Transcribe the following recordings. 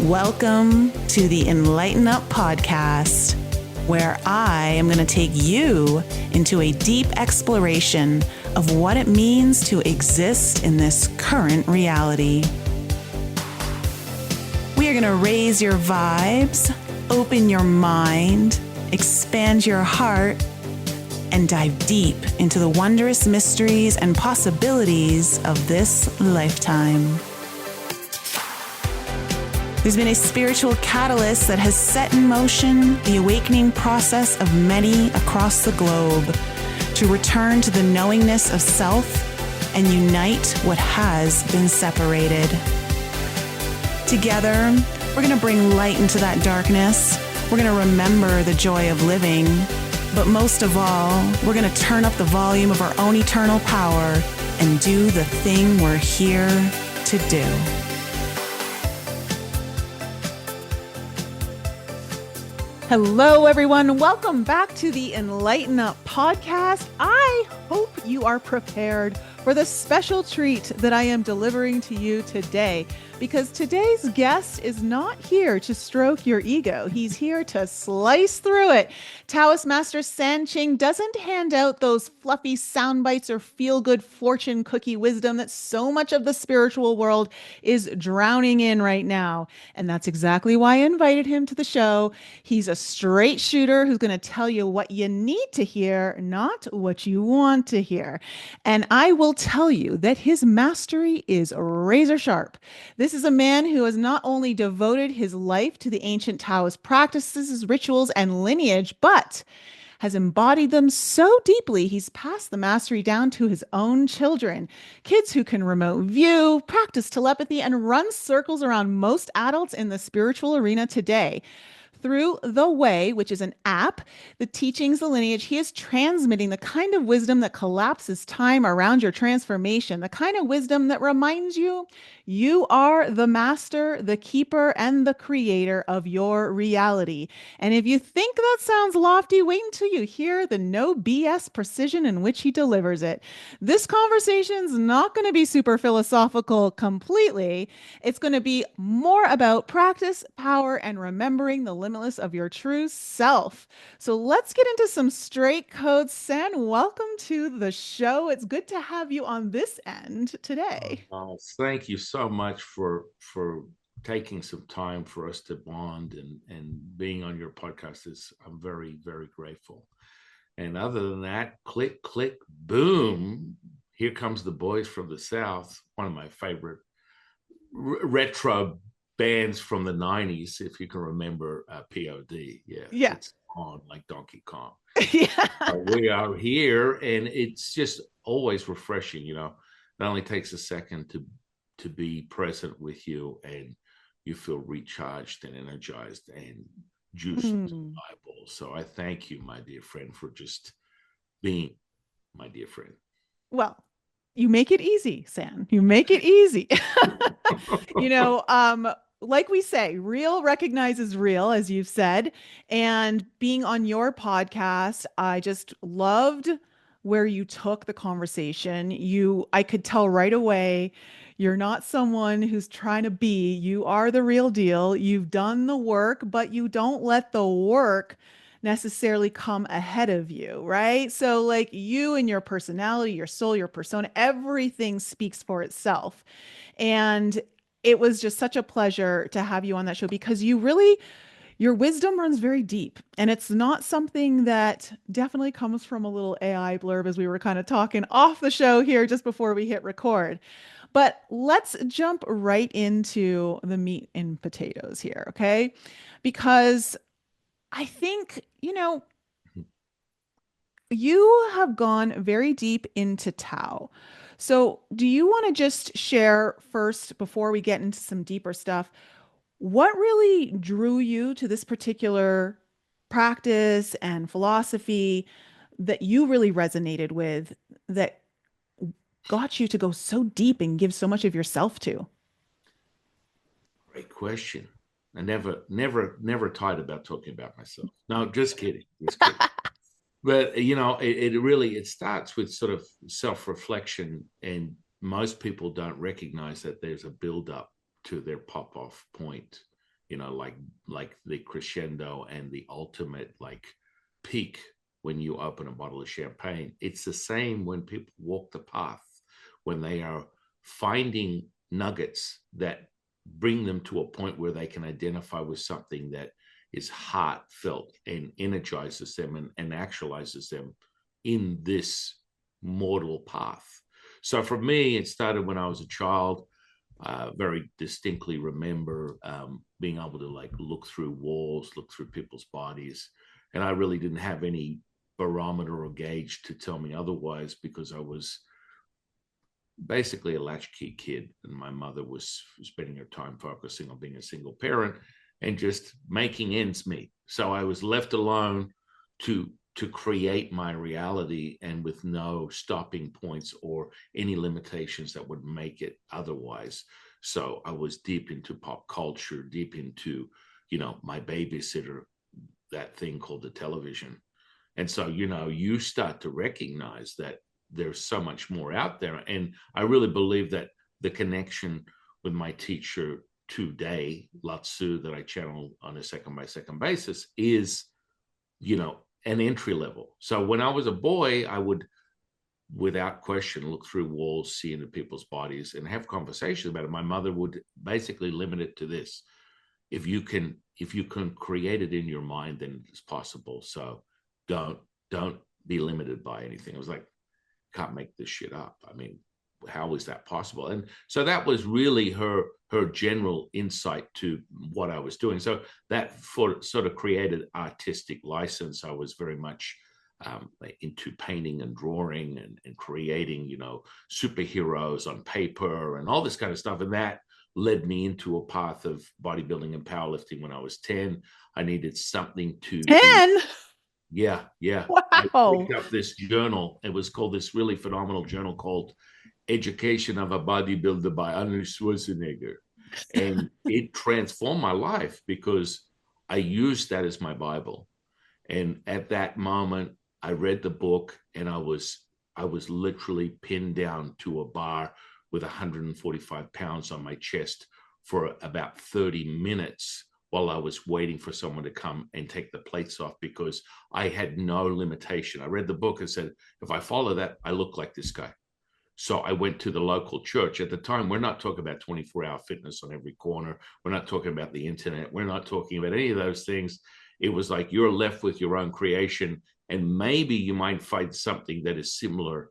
Welcome to the Enlighten Up podcast, where I am going to take you into a deep exploration of what it means to exist in this current reality. We are going to raise your vibes, open your mind, expand your heart, and dive deep into the wondrous mysteries and possibilities of this lifetime. There's been a spiritual catalyst that has set in motion the awakening process of many across the globe to return to the knowingness of self and unite what has been separated. Together, we're going to bring light into that darkness. We're going to remember the joy of living. But most of all, we're going to turn up the volume of our own eternal power and do the thing we're here to do. Hello, everyone. Welcome back to the Enlighten Up podcast. I hope you are prepared for the special treat that I am delivering to you today, because today's guest is not here to stroke your ego. He's here to slice through it. Taoist Master San Qing doesn't hand out those fluffy sound bites or feel-good fortune cookie wisdom that so much of the spiritual world is drowning in right now. And that's exactly why I invited him to the show. He's a straight shooter who's going to tell you what you need to hear, not what you want to hear. And I will tell you that his mastery is razor sharp. This is a man who has not only devoted his life to the ancient Taoist practices, rituals, and lineage, but has embodied them so deeply, he's passed the mastery down to his own children, kids who can remote view, practice telepathy, and run circles around most adults in the spiritual arena today. Through The Way, which is an app, the teachings, the lineage, he is transmitting the kind of wisdom that collapses time around your transformation, the kind of wisdom that reminds you you are the master, the keeper, and the creator of your reality. And if you think that sounds lofty, wait until you hear the no BS precision in which he delivers it. This conversation's not going to be super philosophical completely. It's going to be more about practice, power, and remembering the limitless of your true self. So let's get into some straight codes. San, welcome to the show. It's good to have you on this end today. Thank you so much for taking some time for us to bond and being on your podcast. I'm very, very grateful. And other than that, click, click, boom. Here comes the boys from the South, one of my favorite retro bands from the 90s, if you can remember POD. Yeah. It's on like Donkey Kong. Yeah. We are here, and it's just always refreshing. It only takes a second to be present with you, and you feel recharged and energized and juiced to the eyeballs. So I thank you, my dear friend, for just being my dear friend. Well, you make it easy, San. You make it easy. Like we say, real recognizes real, as you've said. And being on your podcast, I just loved where you took the conversation. I could tell right away, you're not someone who's trying to be. You are the real deal. You've done the work, but you don't let the work necessarily come ahead of you, right? So like you and your personality, your soul, your persona, everything speaks for itself. And it was just such a pleasure to have you on that show, because your wisdom runs very deep, and it's not something that definitely comes from a little AI blurb, as we were kind of talking off the show here just before we hit record. But let's jump right into the meat and potatoes here, okay? Because I think, you have gone very deep into Tao. So do you want to just share first, before we get into some deeper stuff, what really drew you to this particular practice and philosophy that you really resonated with, that got you to go so deep and give so much of yourself to? Great question. I never thought about talking about myself. No, just kidding. Just kidding. But it starts with sort of self-reflection, and most people don't recognize that there's a build-up to their pop-off point. like the crescendo and the ultimate like peak when you open a bottle of champagne. It's the same when people walk the path, when they are finding nuggets that bring them to a point where they can identify with something that is heartfelt and energizes them and actualizes them in this mortal path. So for me, it started when I was a child. Very distinctly remember being able to like look through walls, look through people's bodies. And I really didn't have any barometer or gauge to tell me otherwise, because I was basically a latchkey kid, and my mother was spending her time focusing on being a single parent and just making ends meet. So I was left alone to create my reality, and with no stopping points or any limitations that would make it otherwise. So I was deep into pop culture, deep into, my babysitter, that thing called the television. And so, you start to recognize that there's so much more out there. And I really believe that the connection with my teacher today, Lao Tzu, that I channel on a second by second basis, is, an entry level. So when I was a boy, I would, without question, look through walls, see into people's bodies, and have conversations about it. My mother would basically limit it to this: if you can create it in your mind, then it's possible. So don't be limited by anything. It was like, can't make this shit up. I mean, how is that possible? And so that was really her general insight to what I was doing. So that sort of created artistic license. I was very much into painting and drawing and creating, superheroes on paper and all this kind of stuff. And that led me into a path of bodybuilding and powerlifting when I was 10. I needed something to 10? Yeah. Wow. I picked up this journal. It was called this really phenomenal journal called Education of a Bodybuilder by Arnold Schwarzenegger. And it transformed my life because I used that as my Bible. And at that moment, I read the book, and I was literally pinned down to a bar with 145 pounds on my chest for about 30 minutes while I was waiting for someone to come and take the plates off, because I had no limitation. I read the book and said, if I follow that, I look like this guy. So I went to the local church. At the time, we're not talking about 24-hour fitness on every corner. We're not talking about the internet. We're not talking about any of those things. It was like, you're left with your own creation, and maybe you might find something that is similar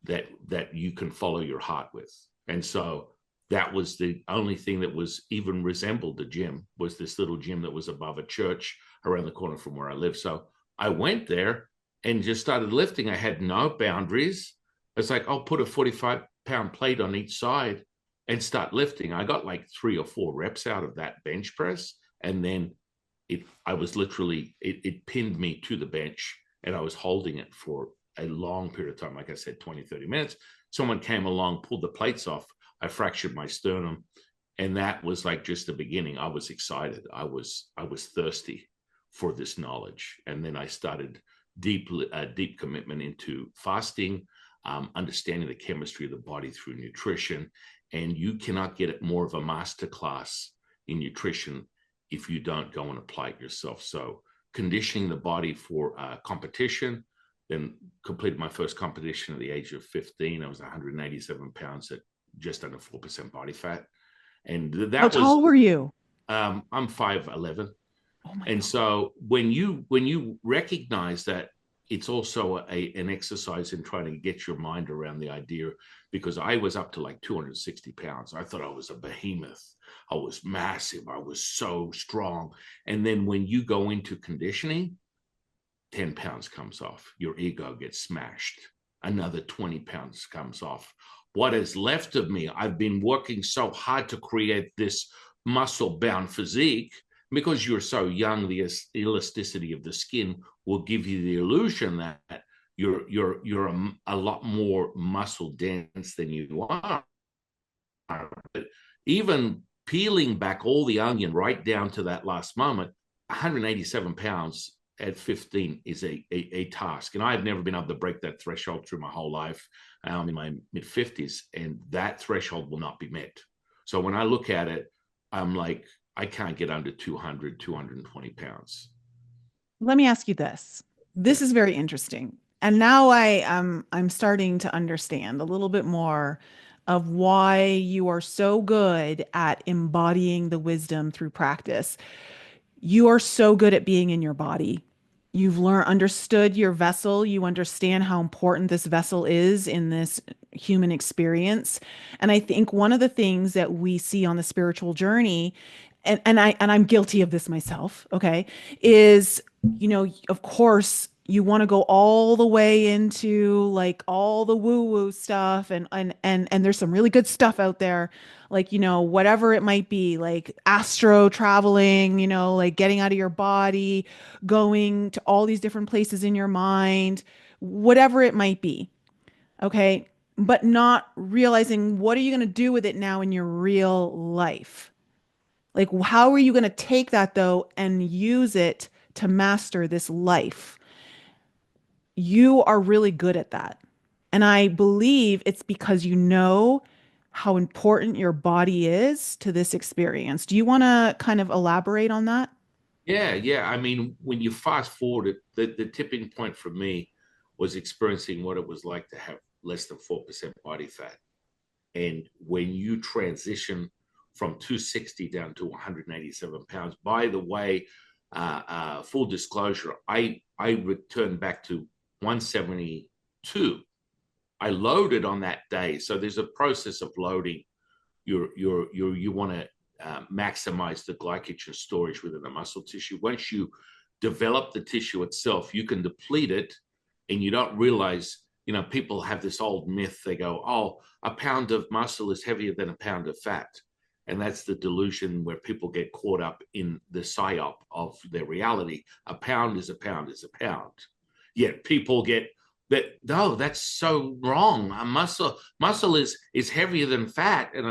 that you can follow your heart with. And so that was the only thing that was even resembled the gym, was this little gym that was above a church around the corner from where I live. So I went there and just started lifting. I had no boundaries. It's like, I'll put a 45-pound plate on each side and start lifting. I got like 3 or 4 reps out of that bench press. And then it pinned me to the bench, and I was holding it for a long period of time. Like I said, 20, 30 minutes. Someone came along, pulled the plates off. I fractured my sternum. And that was like just the beginning. I was excited. I was thirsty for this knowledge. And then I started deep commitment into fasting, understanding the chemistry of the body through nutrition. And you cannot get it more of a masterclass in nutrition if you don't go and apply it yourself. So conditioning the body for competition, then completed my first competition at the age of 15. I was 187 pounds at just under 4% body fat. And that How tall were you? I'm 5'11". Oh my and God. So when you recognize that, it's also an exercise in trying to get your mind around the idea, because I was up to like 260 pounds. I thought I was a behemoth. I was massive. I was so strong. And then when you go into conditioning, 10 pounds comes off. Your ego gets smashed. Another 20 pounds comes off. What is left of me, I've been working so hard to create this muscle-bound physique. Because you're so young, the elasticity of the skin will give you the illusion that you're a lot more muscle dense than you are. But even peeling back all the onion right down to that last moment, 187 pounds at 15 is a task. And I've never been able to break that threshold through my whole life. I'm in my mid-50s, and that threshold will not be met. So when I look at it, I'm like, I can't get under 200, 220 pounds. Let me ask you this. This Yeah. is very interesting. And now I'm starting to understand a little bit more of why you are so good at embodying the wisdom through practice. You are so good at being in your body. You've understood your vessel. You understand how important this vessel is in this human experience. And I think one of the things that we see on the spiritual journey, and I'm guilty of this myself, okay, is, of course, you want to go all the way into like all the woo-woo stuff and there's some really good stuff out there, like, whatever it might be, like astro traveling, like getting out of your body, going to all these different places in your mind, whatever it might be. Okay. But not realizing, what are you going to do with it now in your real life? Like, how are you going to take that though and use it to master this life? You are really good at that. And I believe it's because you know how important your body is to this experience. Do you want to kind of elaborate on that? Yeah, yeah. I mean, when you fast forward it, the tipping point for me was experiencing what it was like to have less than 4% body fat. And when you transition from 260 down to 187 pounds, by the way, full disclosure, I returned back to 172. I loaded on that day. So there's a process of loading. You want to maximize the glycogen storage within the muscle tissue. Once you develop the tissue itself, you can deplete it, and you don't realize. People have this old myth. They go, "Oh, a pound of muscle is heavier than a pound of fat," and that's the delusion where people get caught up in the psyop of their reality. A pound is a pound is a pound. Yet people get that. No, that's so wrong. A muscle is heavier than fat, and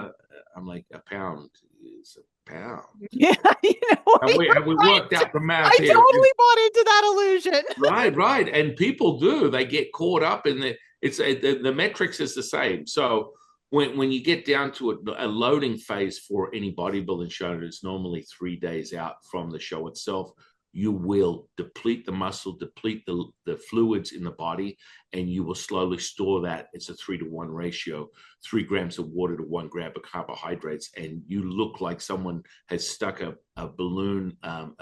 I'm like, a pound is a pound. Yeah, Have we worked out the math I here? totally bought into that illusion. Right, right. And people do. They get caught up in the metrics is the same. So when you get down to a loading phase for any bodybuilding show, it's normally 3 days out from the show itself. You will deplete the muscle, deplete the fluids in the body, and you will slowly store that. It's a 3-to-1 ratio, 3 grams of water to 1 gram of carbohydrates. And you look like someone has stuck a balloon, a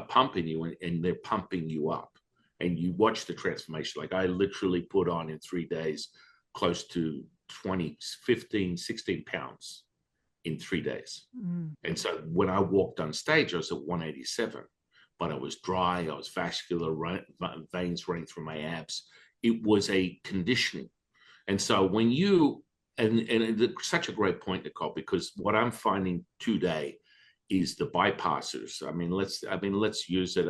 pump in you, and they're pumping you up. And you watch the transformation. Like I literally put on in 3 days close to 20, 15, 16 pounds in 3 days. And so when I walked on stage, I was at 187, but I was dry. I was vascular, veins running through my abs. It was a conditioning. And so when and it's such a great point, Nicole, because what I'm finding today is the bypassers. Let's use it.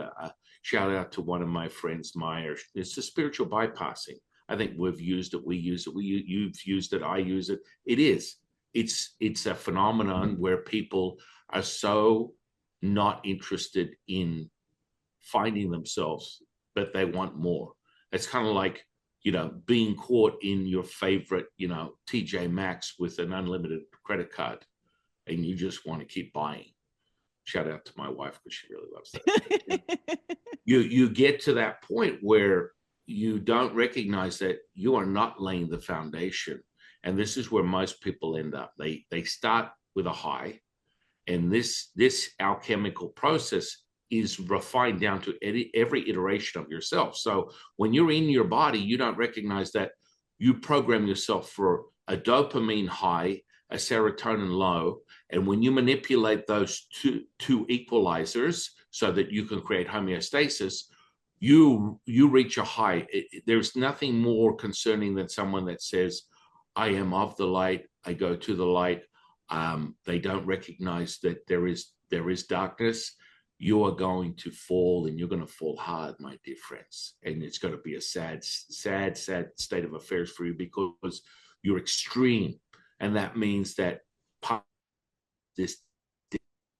Shout out to one of my friends, Meyer. It's the spiritual bypassing. I think we've used it. We use it. You've used it. I use it. It is. It's a phenomenon where people are so not interested in finding themselves, but they want more. It's kind of like, being caught in your favorite, TJ Maxx with an unlimited credit card, and you just want to keep buying. Shout out to my wife because she really loves that. You get to that point where you don't recognize that you are not laying the foundation. And this is where most people end up. They start with a high, and this alchemical process is refined down to every iteration of yourself. So when you're in your body, you don't recognize that you program yourself for a dopamine high, a serotonin low, and when you manipulate those two equalizers so that you can create homeostasis, you reach a high. There's nothing more concerning than someone that says, I am of the light, I go to the light. They don't recognize that there is darkness. You are going to fall, and you're going to fall hard, my dear friends. And it's going to be a sad state of affairs for you because you're extreme. And that means that this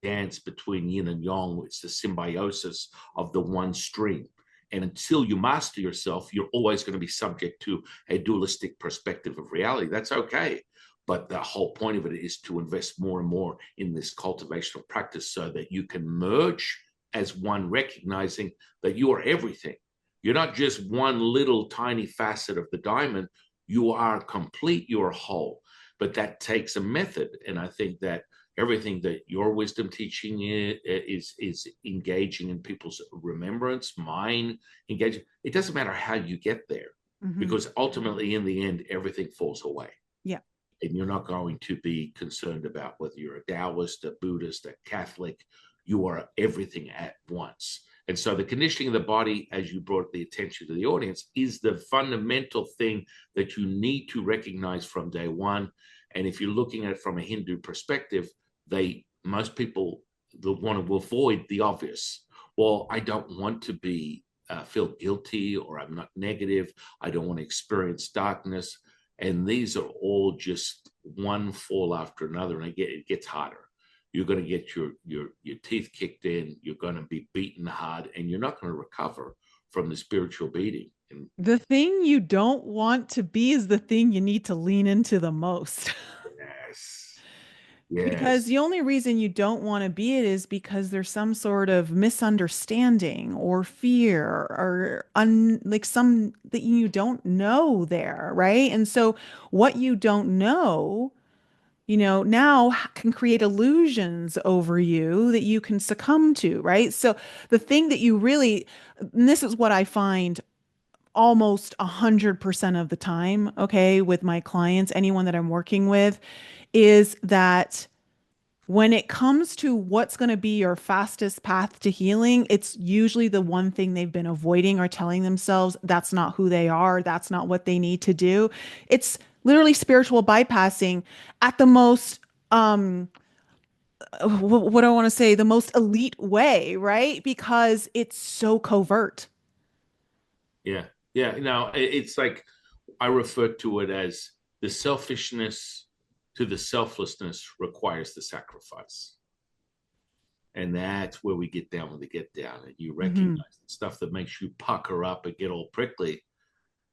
dance between yin and yang, it's the symbiosis of the one stream. And until you master yourself, you're always going to be subject to a dualistic perspective of reality. That's okay. But the whole point of it is to invest more and more in this cultivational practice so that you can merge as one, recognizing that you are everything. You're not just one little tiny facet of the diamond. You are complete, you're whole. But that takes a method. And I think that everything that your wisdom teaching is engaging in people's remembrance, mind, engaging. It doesn't matter how you get there, because ultimately in the end, everything falls away. Yeah. And you're not going to be concerned about whether you're a Taoist, a Buddhist, a Catholic. You are everything at once. And so the conditioning of the body, as you brought the attention to the audience, is the fundamental thing that you need to recognize from day one. And if you're looking at it from a Hindu perspective, most people want to avoid the obvious. Well, I don't want to feel guilty, or I'm not negative. I don't want to experience darkness. And these are all just one fall after another, and it gets harder. You're going to get your teeth kicked in. You're going to be beaten hard, and you're not going to recover from the spiritual beating. And the thing you don't want to be is the thing you need to lean into the most. yes, Because yes, the only reason you don't want to be it is because there's some sort of misunderstanding or fear or like some that you don't know there, right? And so what you don't know, now can create illusions over you that you can succumb to, right? So the thing that you really, and this is what I find almost 100% of the time, okay, with my clients, anyone that I'm working with, is that when it comes to what's going to be your fastest path to healing, it's usually the one thing they've been avoiding or telling themselves that's not who they are, that's not what they need to do. It's literally spiritual bypassing at the most what do I want to say, the most elite way, right? Because it's so covert. yeah, yeah. Now it's like I refer to it as the selfishness to the selflessness requires the sacrifice. And that's where we get down when they get down. And you recognize Hmm. the stuff that makes you pucker up and get all prickly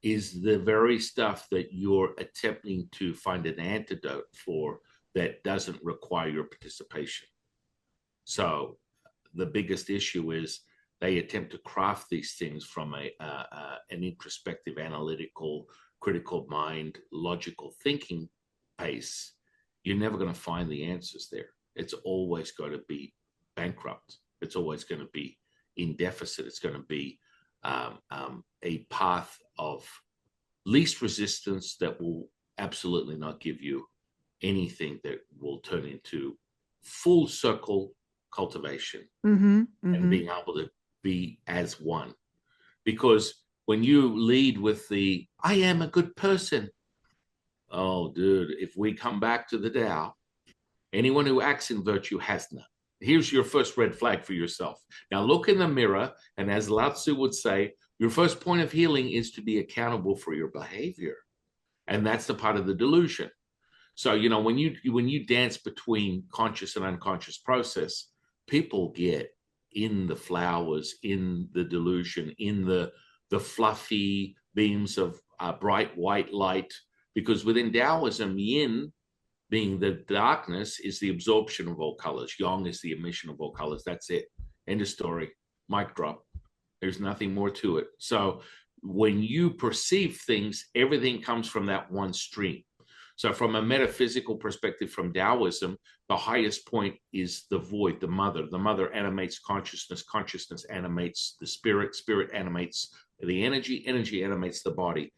is the very stuff that you're attempting to find an antidote for that doesn't require your participation. So the biggest issue is they attempt to craft these things from an introspective, analytical, critical mind, logical thinking pace. You're never going to find the answers there. It's always going to be bankrupt. It's always going to be in deficit. It's going to be a path of least resistance that will absolutely not give you anything that will turn into full circle cultivation Hmm. and Hmm. being able to be as one. Because when you lead with I am a good person, oh, dude, if we come back to the Tao, anyone who acts in virtue has none. Here's your first red flag for yourself. Now look in the mirror, and as Lao Tzu would say, your first point of healing is to be accountable for your behavior. And that's the part of the delusion. So, when you dance between conscious and unconscious process, people get in the flowers, in the delusion, in the fluffy beams of bright white light, because within Taoism, yin being the darkness is the absorption of all colors. Yang is the emission of all colors. That's it. End of story. Mic drop. There's nothing more to it. So when you perceive things, everything comes from that one stream. So from a metaphysical perspective, from Taoism, the highest point is the void, the mother. The mother animates consciousness. Consciousness animates the spirit. Spirit animates the energy. Energy animates the body.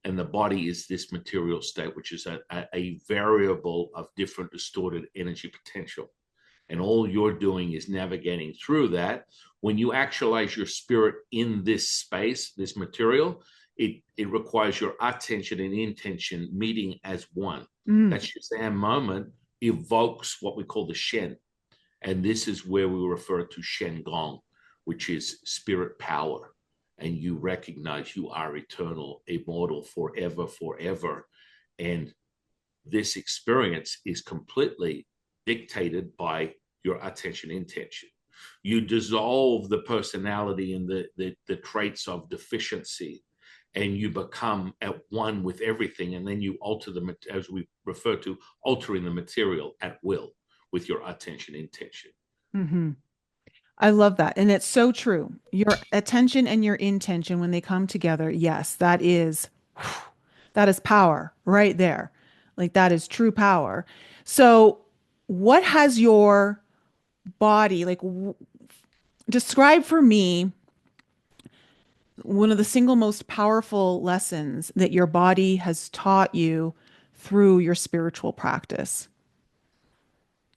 And the body is this material state, which is a variable of different distorted energy potential. And all you're doing is navigating through that. When you actualize your spirit in this space, this material, it requires your attention and intention meeting as one. Mm. That Shazam moment evokes what we call the Shen. And this is where we refer to Shen Gong, which is spirit power. And you recognize you are eternal, immortal, forever, forever. And this experience is completely dictated by your attention intention. You dissolve the personality and the traits of deficiency, and you become at one with everything, and then you alter the, as we refer to, altering the material at will with your attention intention. Mm-hmm. I love that. And it's so true. Your attention and your intention, when they come together, yes, that is power right there. Like that is true power. So, what has your body like describe for me one of the single most powerful lessons that your body has taught you through your spiritual practice?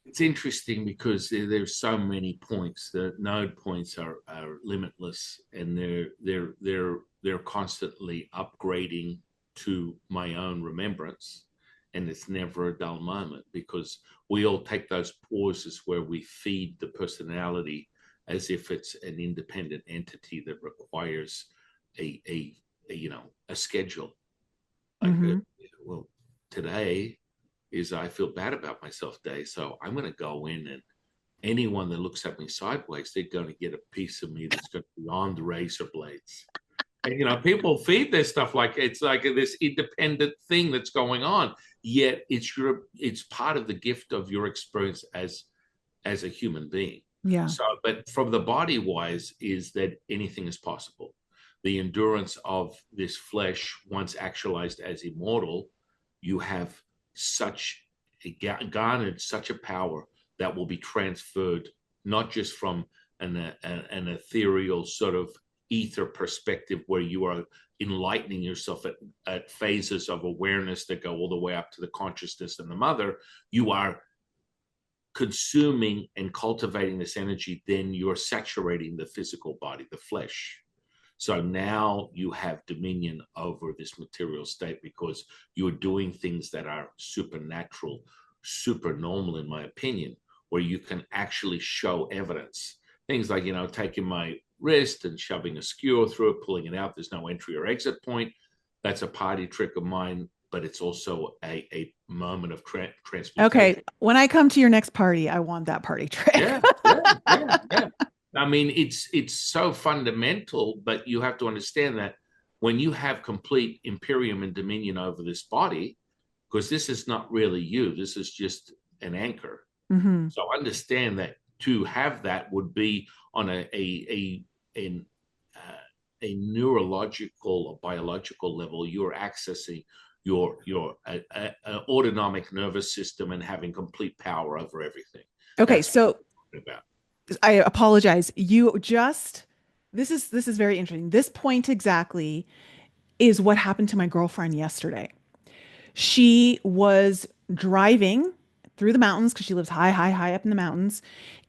It's interesting because there's so many points. The node points are limitless, and they're constantly upgrading to my own remembrance, and it's never a dull moment, because we all take those pauses where we feed the personality as if it's an independent entity that requires a schedule. Like, Mm-hmm. well, today is I feel bad about myself day, so I'm going to go in, and anyone that looks at me sideways, they're going to get a piece of me that's going to be beyond the razor blades. And people feed their stuff like it's like this independent thing that's going on, yet it's part of the gift of your experience as a human being. Yeah. So, but from the body wise, is that anything is possible. The endurance of this flesh, once actualized as immortal, you have garnered such a power that will be transferred, not just from an ethereal sort of ether perspective where you are enlightening yourself at phases of awareness that go all the way up to the consciousness and the mother. You are consuming and cultivating this energy, then you're saturating the physical body, the flesh. So now you have dominion over this material state, because you're doing things that are supernatural, super normal, in my opinion, where you can actually show evidence. Things like, taking my wrist and shoving a skewer through it, pulling it out. There's no entry or exit point. That's a party trick of mine, but it's also a moment of transmutation. Okay. When I come to your next party, I want that party trick. Yeah. I mean, it's so fundamental, but you have to understand that when you have complete imperium and dominion over this body, because this is not really you, this is just an anchor. Mm-hmm. So understand that to have that would be on a neurological or biological level. You're accessing your autonomic nervous system and having complete power over everything. Okay, That's so what I'm talking about. I apologize. This is very interesting. This point exactly is what happened to my girlfriend yesterday. She was driving through the mountains because she lives high up in the mountains,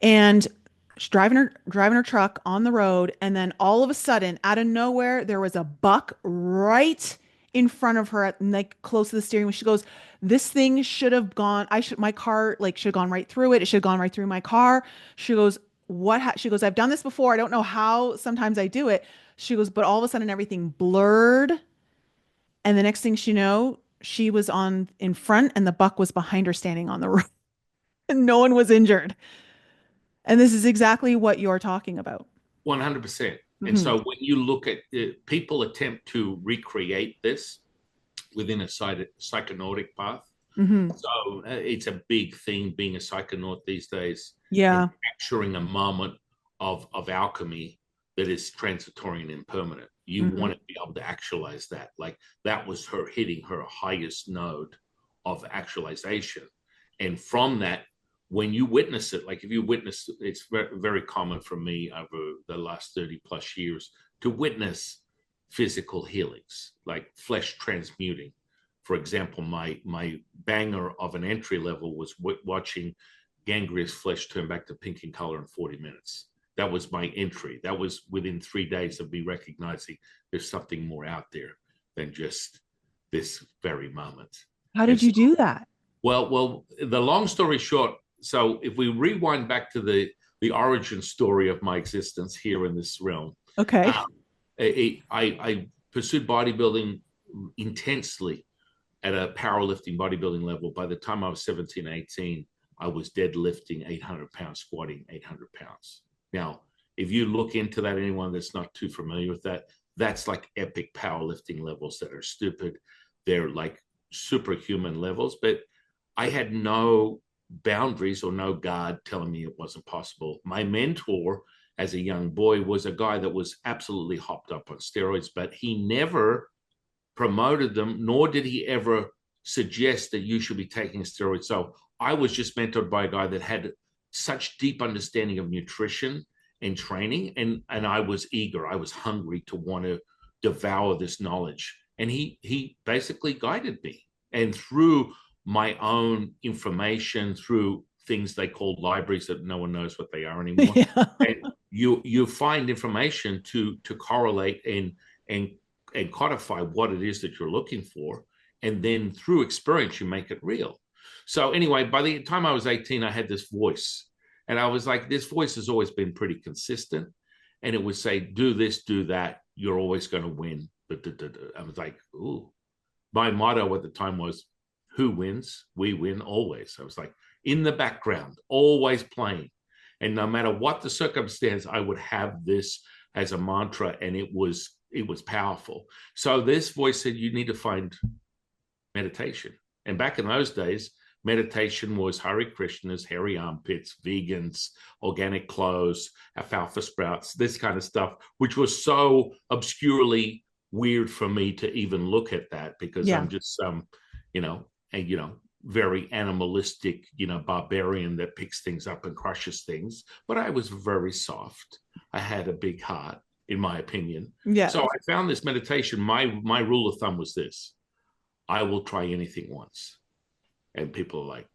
and she's driving her truck on the road, and then all of a sudden, out of nowhere, there was a buck right in front of her, like close to the steering wheel. She goes, "This thing should have gone. My car like should have gone right through it. It should have gone right through my car." She goes, She goes, "I've done this before. I don't know how. Sometimes I do it." She goes, "But all of a sudden, everything blurred." And the next thing she know, she was on in front and the buck was behind her standing on the road and no one was injured. And this is exactly what you're talking about. 100%. And Hmm. so when you look at people attempt to recreate this within a psychonautic path. Hmm. So it's a big thing being a psychonaut these days, and Yeah. capturing a moment of alchemy that is transitory and impermanent. You Hmm. want to be able to actualize that. Like that was her hitting her highest node of actualization. And from that, when you witness it, like if you witness, it's very, very common for me over the last 30 plus years to witness physical healings, like flesh transmuting. For example, my banger of an entry level was watching Gangrene's flesh turn back to pink in color in 40 minutes. That was my entry. That was within 3 days of me recognizing there's something more out there than just this very moment. How And did you so, do that? well, the long story short, so if we rewind back to the origin story of my existence here in this realm, Okay. um, I pursued bodybuilding intensely at a powerlifting bodybuilding level. By the time I was 17, 18, I was deadlifting 800 pounds, squatting 800 pounds. Now, if you look into that, anyone that's not too familiar with that, that's like epic powerlifting levels that are stupid. They're like superhuman levels, but I had no boundaries or no guard telling me it wasn't possible. My mentor as a young boy was a guy that was absolutely hopped up on steroids, but he never promoted them, nor did he ever suggest that you should be taking steroids. So I was just mentored by a guy that had such deep understanding of nutrition and training, and I was eager, I was hungry to want to devour this knowledge. And he basically guided me. And through my own information, through things they call libraries that no one knows what they are anymore, Yeah. and you find information to correlate and codify what it is that you're looking for, and then through experience you make it real. So anyway, by the time I was 18, I had this voice, and I was like, this voice has always been pretty consistent, and it would say, do this, do that, you're always going to win. I was like, ooh. My motto at the time was, who wins? We win always. I was like, in the background, always playing. And no matter what the circumstance, I would have this as a mantra, and it was powerful. So this voice said, you need to find meditation. And back in those days, meditation was Hare Krishnas, hairy armpits, vegans, organic clothes, alfalfa sprouts, this kind of stuff, which was so obscurely weird for me to even look at that, because I'm just very animalistic, barbarian that picks things up and crushes things. But I was very soft. I had a big heart, in my opinion. Yeah. So I found this meditation. My rule of thumb was this: I will try anything once. And people are like,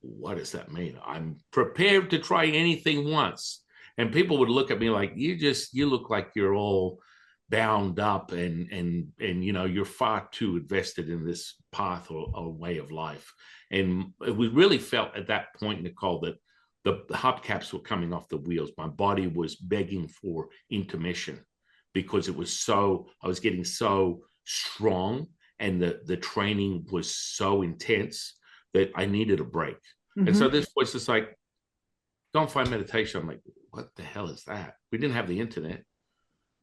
what does that mean? I'm prepared to try anything once. And people would look at me like, you look like you're all bound up and you're far too invested in this path or way of life. And we really felt at that point, Nicole, that the hubcaps were coming off the wheels. My body was begging for intermission, because I was getting so strong, and the training was so intense that I needed a break. Mm-hmm. And so this voice is like, Gunfire meditation. I'm like, what the hell is that? We didn't have the internet.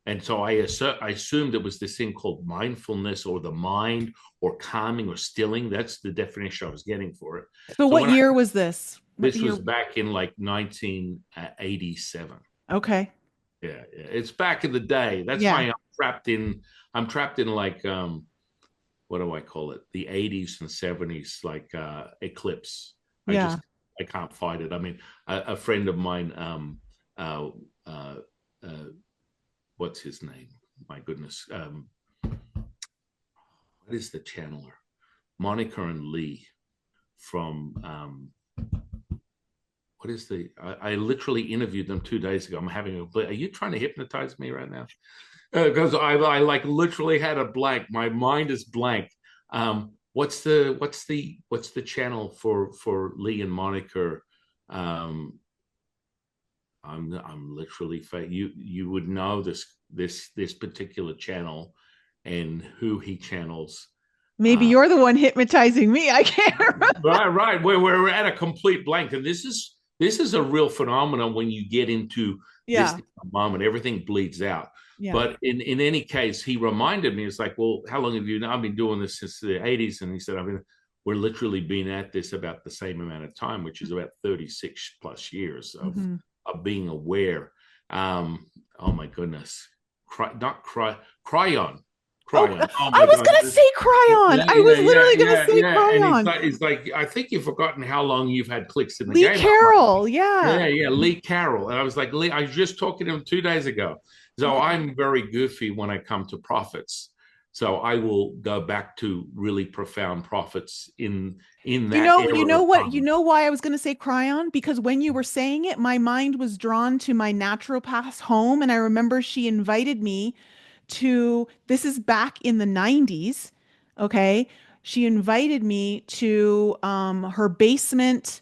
And so I assumed it was this thing called mindfulness, or the mind, or calming, or stilling. That's the definition I was getting for it. So what year was this? This was back in like 1987. Okay. Yeah, it's back in the day. That's why I'm trapped in like what do I call it? The 80s and 70s, like eclipse. I can't fight it. I mean, a friend of mine, what's his name? My goodness. What is the channeler? Monica and Lee from what is the I literally interviewed them 2 days ago. Are you trying to hypnotize me right now? Because I like literally had a blank. My mind is blank. What's the channel for Lee and Monica? I'm literally you would know this particular channel and who he channels. Maybe you're the one hypnotizing me. I can't remember. Right. We're at a complete blank, and this is a real phenomenon when you get into this moment. Everything bleeds out. Yeah. But in any case, he reminded me, it's like, well, how long have you known? I've been doing this since the 80s. And he said, we're literally been at this about the same amount of time, which is about 36 plus years of being aware. Oh my goodness. Cryon. I was going to say Cryon. I was literally going to say Cryon. And he's like, I think you've forgotten how long you've had clicks in the Lee game. Carroll, Lee Carroll. And I was like, Lee, I was just talking to him 2 days ago. So I'm very goofy when I come to prophets. So I will go back to really profound prophets in that. You know why I was going to say Cryon? Because when you were saying it, my mind was drawn to my naturopath's home. And I remember she invited me to, this is back in the 90s. Okay. She invited me to her basement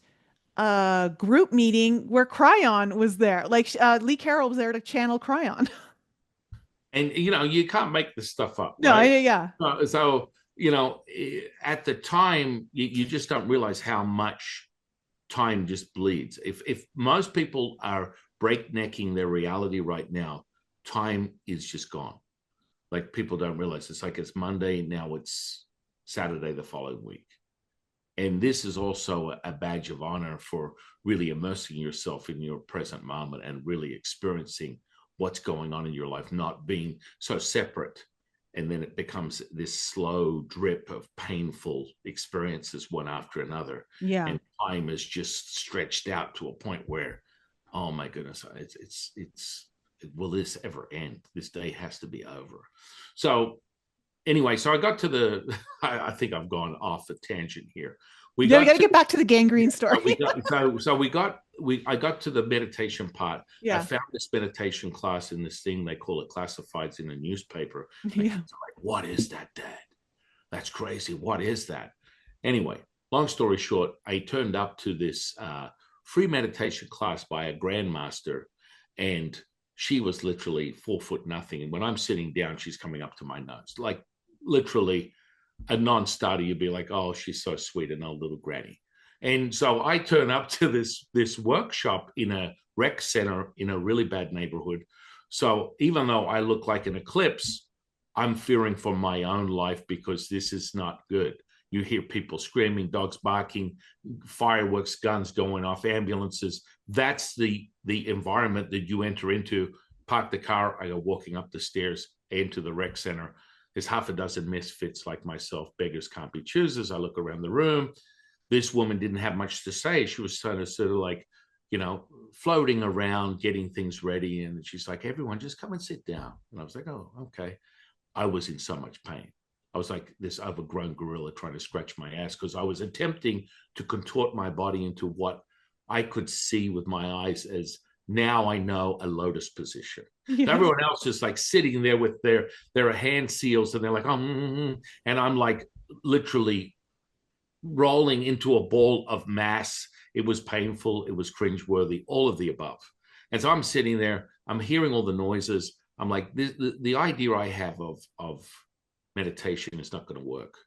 group meeting where Cryon was there. Like Lee Carroll was there to channel Cryon. And, you can't make this stuff up. No, right? Yeah. So, at the time, you just don't realize how much time just bleeds. If most people are breaknecking their reality right now, time is just gone. Like people don't realize it's like it's Monday, now it's Saturday the following week. And this is also a badge of honor for really immersing yourself in your present moment and really experiencing what's going on in your life, not being so separate. And then it becomes this slow drip of painful experiences one after another. Yeah. And time is just stretched out to a point where, oh my goodness, it's will this ever end? This day has to be over. So anyway, so I got to the, I think I've gone off a tangent here. We got to get back to the gangrene story. I got to the meditation part. Yeah. I found this meditation class in this thing, they call it classifieds in the newspaper. Yeah. Like, what is that, Dad? That's crazy. What is that? Anyway, long story short, I turned up to this free meditation class by a grandmaster, and she was literally 4 foot nothing. And when I'm sitting down, she's coming up to my nose, like literally a non-starter. You'd be like, oh, she's so sweet, an old little granny. And so I turn up to this workshop in a rec center in a really bad neighborhood. So even though I look like an eclipse, I'm fearing for my own life because this is not good. You hear people screaming, dogs barking, fireworks, guns going off, ambulances. That's the environment that you enter into. Park the car. I go walking up the stairs into the rec center. There's half a dozen misfits like myself. Beggars can't be choosers. I look around the room. This woman didn't have much to say. She was sort of like, you know, floating around, getting things ready. And she's like, everyone, just come and sit down. And I was like, oh, okay. I was in so much pain. I was like this overgrown gorilla trying to scratch my ass because I was attempting to contort my body into what I could see with my eyes as, now I know, a lotus position. Yes. Everyone else is like sitting there with their hand seals, and they're like, and I'm like literally rolling into a ball of mass. It was painful. It was cringeworthy, all of the above. And so I'm sitting there, I'm hearing all the noises. I'm like, the idea I have of meditation is not going to work.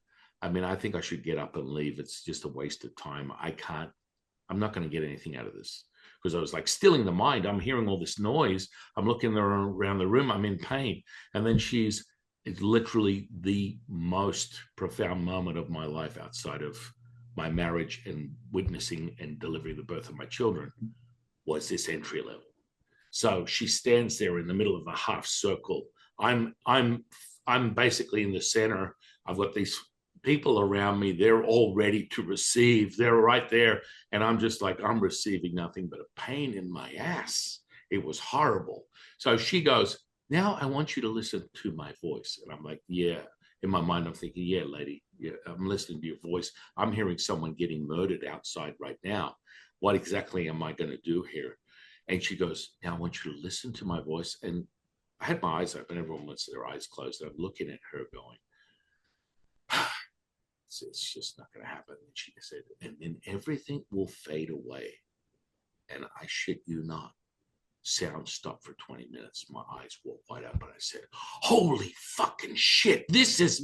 I mean, I think I should get up and leave. It's just a waste of time. I'm not going to get anything out of this. Because I was like stilling the mind. I'm hearing all this noise. I'm looking around the room. I'm in pain. And then it's literally the most profound moment of my life outside of my marriage and witnessing and delivering the birth of my children, was this entry level. So she stands there in the middle of a half circle. I'm basically in the center. I've got these people around me. They're all ready to receive. They're right there. And I'm just like, I'm receiving nothing but a pain in my ass. It was horrible. So she goes, now I want you to listen to my voice. And I'm like, yeah. In my mind, I'm thinking, yeah, lady, yeah, I'm listening to your voice. I'm hearing someone getting murdered outside right now. What exactly am I going to do here? And she goes, now I want you to listen to my voice. And I had my eyes open. Everyone wants their eyes closed. And I'm looking at her going, it's just not going to happen. And she said, and then everything will fade away. And I shit you not, sound stopped for 20 minutes. My eyes were wide open. I said, holy fucking shit. This is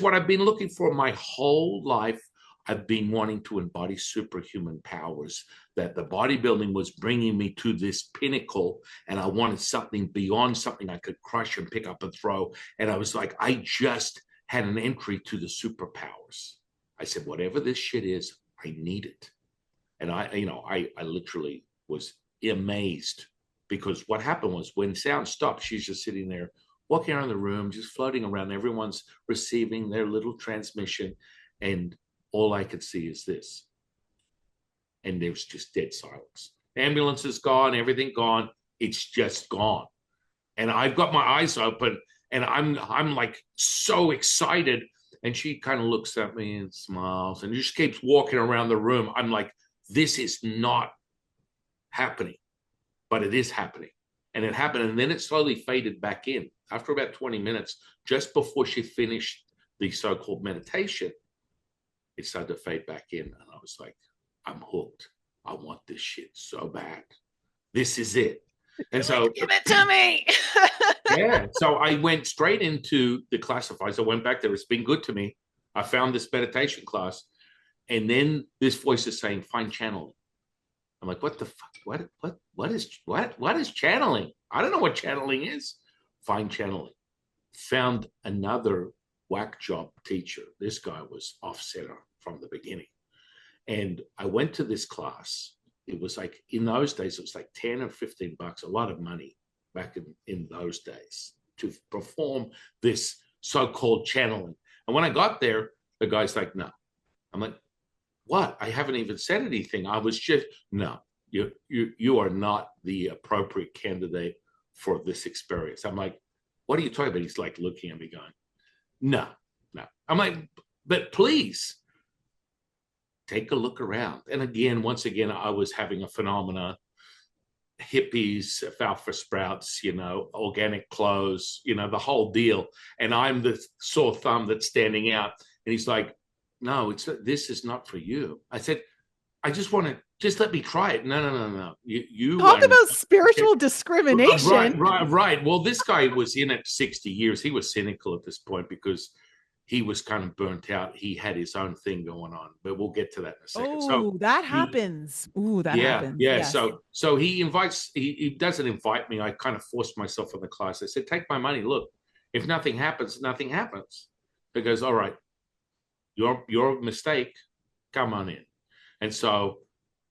what I've been looking for my whole life. I've been wanting to embody superhuman powers, that the bodybuilding was bringing me to this pinnacle, and I wanted something beyond something I could crush and pick up and throw. And I was like, I just had an entry to the superpowers. I said, whatever this shit is, I need it. And I literally was amazed, because what happened was when sound stopped, she's just sitting there walking around the room, just floating around. Everyone's receiving their little transmission. And all I could see is this. And there's just dead silence. Ambulance is gone, everything gone. It's just gone. And I've got my eyes open, and I'm like so excited. And she kind of looks at me and smiles and just keeps walking around the room. I'm like, this is not happening, but it is happening. And it happened. And then it slowly faded back in. After about 20 minutes, just before she finished the so-called meditation, it started to fade back in. And I was like, I'm hooked. I want this shit so bad. This is it. And so give it to me. Yeah. So I went straight into the classifieds. I went back there. It's been good to me. I found this meditation class. And then this voice is saying, find channeling. I'm like, what the fuck? What is channeling? I don't know what channeling is. Find channeling. found another whack job teacher. This guy was off center from the beginning. And I went to this class. It was like, in those days, it was like 10 or 15 bucks, a lot of money back in those days to perform this so-called channeling. And when I got there, the guy's like, no. I'm like, what? I haven't even said anything. I was just, no, you are not the appropriate candidate for this experience. I'm like, what are you talking about? He's like looking at me going, no. I'm like, but please take a look around. And again, once again, I was having a phenomena, hippies, alpha sprouts, organic clothes, the whole deal. And I'm the sore thumb that's standing out. And he's like, no, this is not for you. I said, I just want to, just let me try it. No. You talk about spiritual discrimination. Right. Well, this guy was in it 60 years. He was cynical at this point because he was kind of burnt out. He had his own thing going on, but we'll get to that in a second. Oh, that happens. Ooh, that happens. Yeah. Yes. So he doesn't invite me. I kind of forced myself on the class. I said, take my money. Look, if nothing happens, nothing happens. Because, all right, your mistake, come on in. And so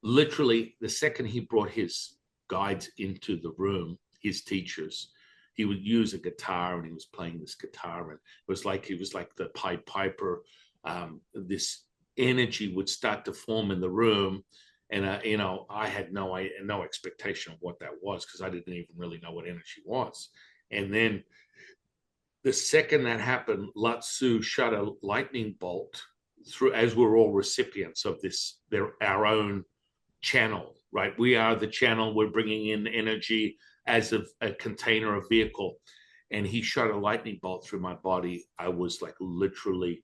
literally the second he brought his guides into the room, his teachers, he would use a guitar and he was playing this guitar. And it was like, he was like the Pied Piper. This energy would start to form in the room. And, I had no expectation of what that was because I didn't even really know what energy was. And then the second that happened, Lao Tzu shot a lightning bolt through, as we're all recipients of this, our own channel, right? We are the channel. We're bringing in energy as a container, a vehicle. And he shot a lightning bolt through my body. I was like literally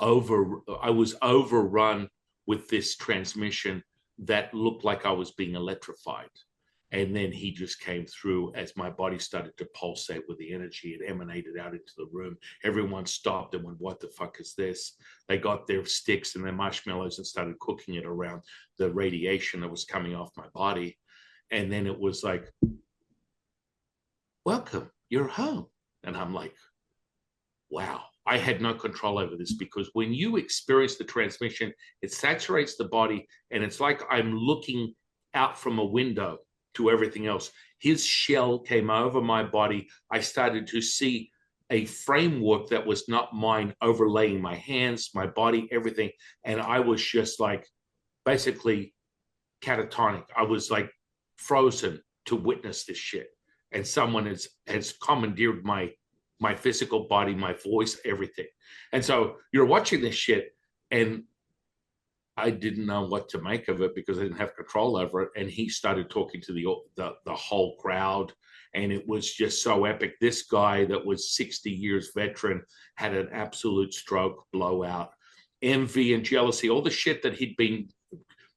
overrun with this transmission that looked like I was being electrified. And then he just came through as my body started to pulsate with the energy. It emanated out into the room. Everyone stopped and went, what the fuck is this? They got their sticks and their marshmallows and started cooking it around the radiation that was coming off my body. And then it was like, welcome, you're home. And I'm like, wow, I had no control over this, because when you experience the transmission, it saturates the body. And it's like I'm looking out from a window to everything else. His shell came over my body. I started to see a framework that was not mine overlaying my hands, my body, everything. And I was just like basically catatonic. I was like frozen to witness this shit. And someone has commandeered my physical body, my voice, everything. And so you're watching this shit, and I didn't know what to make of it because I didn't have control over it. And he started talking to the whole crowd, and it was just so epic. This guy that was 60 years veteran had an absolute stroke, blowout, envy and jealousy, all the shit that he'd been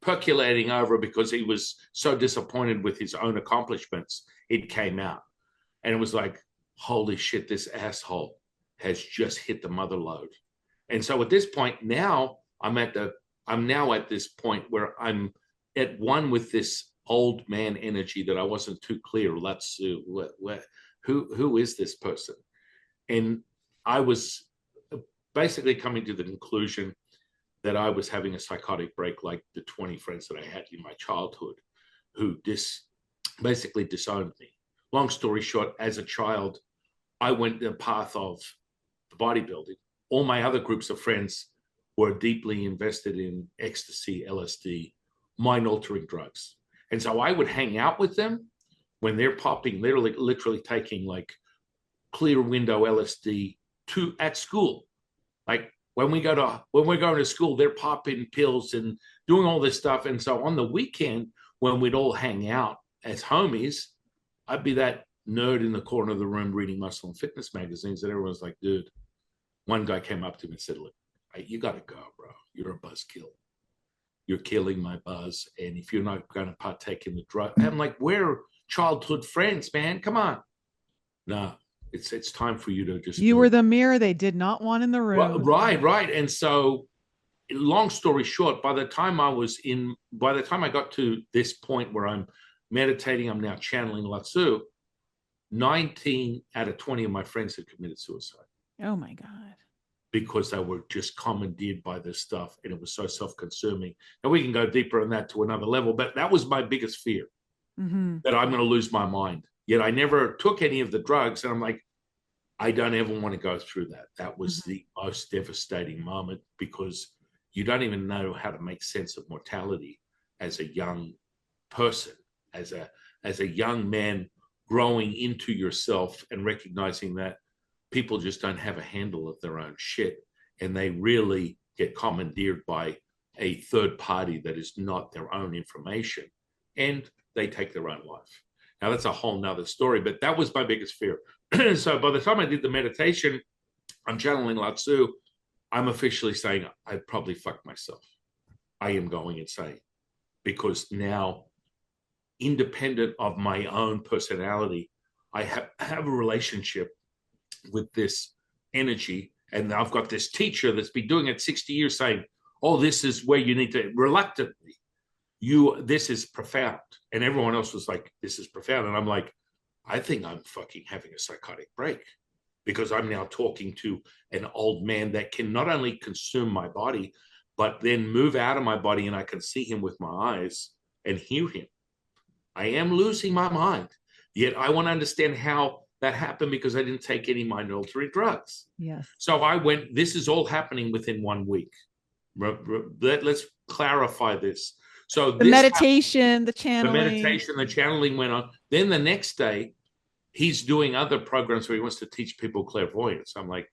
percolating over because he was so disappointed with his own accomplishments. It came out, and it was like, holy shit, this asshole has just hit the mother lode. And so at this point now, I'm now at this point where I'm at one with this old man energy that I wasn't too clear. Let's see, who is this person? And I was basically coming to the conclusion that I was having a psychotic break, like the 20 friends that I had in my childhood who basically disowned me. Long story short, as a child, I went the path of bodybuilding. All my other groups of friends were deeply invested in ecstasy, LSD, mind-altering drugs. And so I would hang out with them when they're popping, literally taking like clear window LSD at school. Like when we're going to school, they're popping pills and doing all this stuff. And so on the weekend, when we'd all hang out as homies, I'd be that nerd in the corner of the room reading muscle and fitness magazines, and everyone's like, dude. One guy came up to me and said, look, you got to go, bro. You're a buzzkill. You're killing my buzz. And if you're not going to partake in the drug, I'm like, we're childhood friends, man. Come on. No, it's time for you to just. You were the mirror they did not want in the room. Right. And so, long story short, by the time I got to this point where I'm meditating, I'm now channeling Lao Tzu, 19 out of 20 of my friends had committed suicide. Oh my God. Because they were just commandeered by this stuff, and it was so self-consuming. And we can go deeper on that to another level, but that was my biggest fear, that I'm going to lose my mind. Yet I never took any of the drugs, and I'm like, I don't ever want to go through that. That was the most devastating moment, because you don't even know how to make sense of mortality as a young person, as a young man growing into yourself and recognizing that people just don't have a handle of their own shit, and they really get commandeered by a third party that is not their own information, and they take their own life. Now, that's a whole nother story, but that was my biggest fear. So by the time I did the meditation, I'm channeling Lao Tzu. I'm officially saying I probably fucked myself. I am going insane, because now, independent of my own personality, I have a relationship with this energy, and I've got this teacher that's been doing it 60 years saying, oh, this is where you need to, reluctantly, this is profound. And everyone else was like, this is profound. And I'm like, I think I'm fucking having a psychotic break, because I'm now talking to an old man that can not only consume my body, but then move out of my body, and I can see him with my eyes and hear him. I am losing my mind, yet I want to understand how that happened, because I didn't take any mind-altering drugs. Yes. So I went, this is all happening within 1 week. Let's clarify this. So the meditation, the channeling. The channeling went on. Then the next day, he's doing other programs where he wants to teach people clairvoyance. I'm like,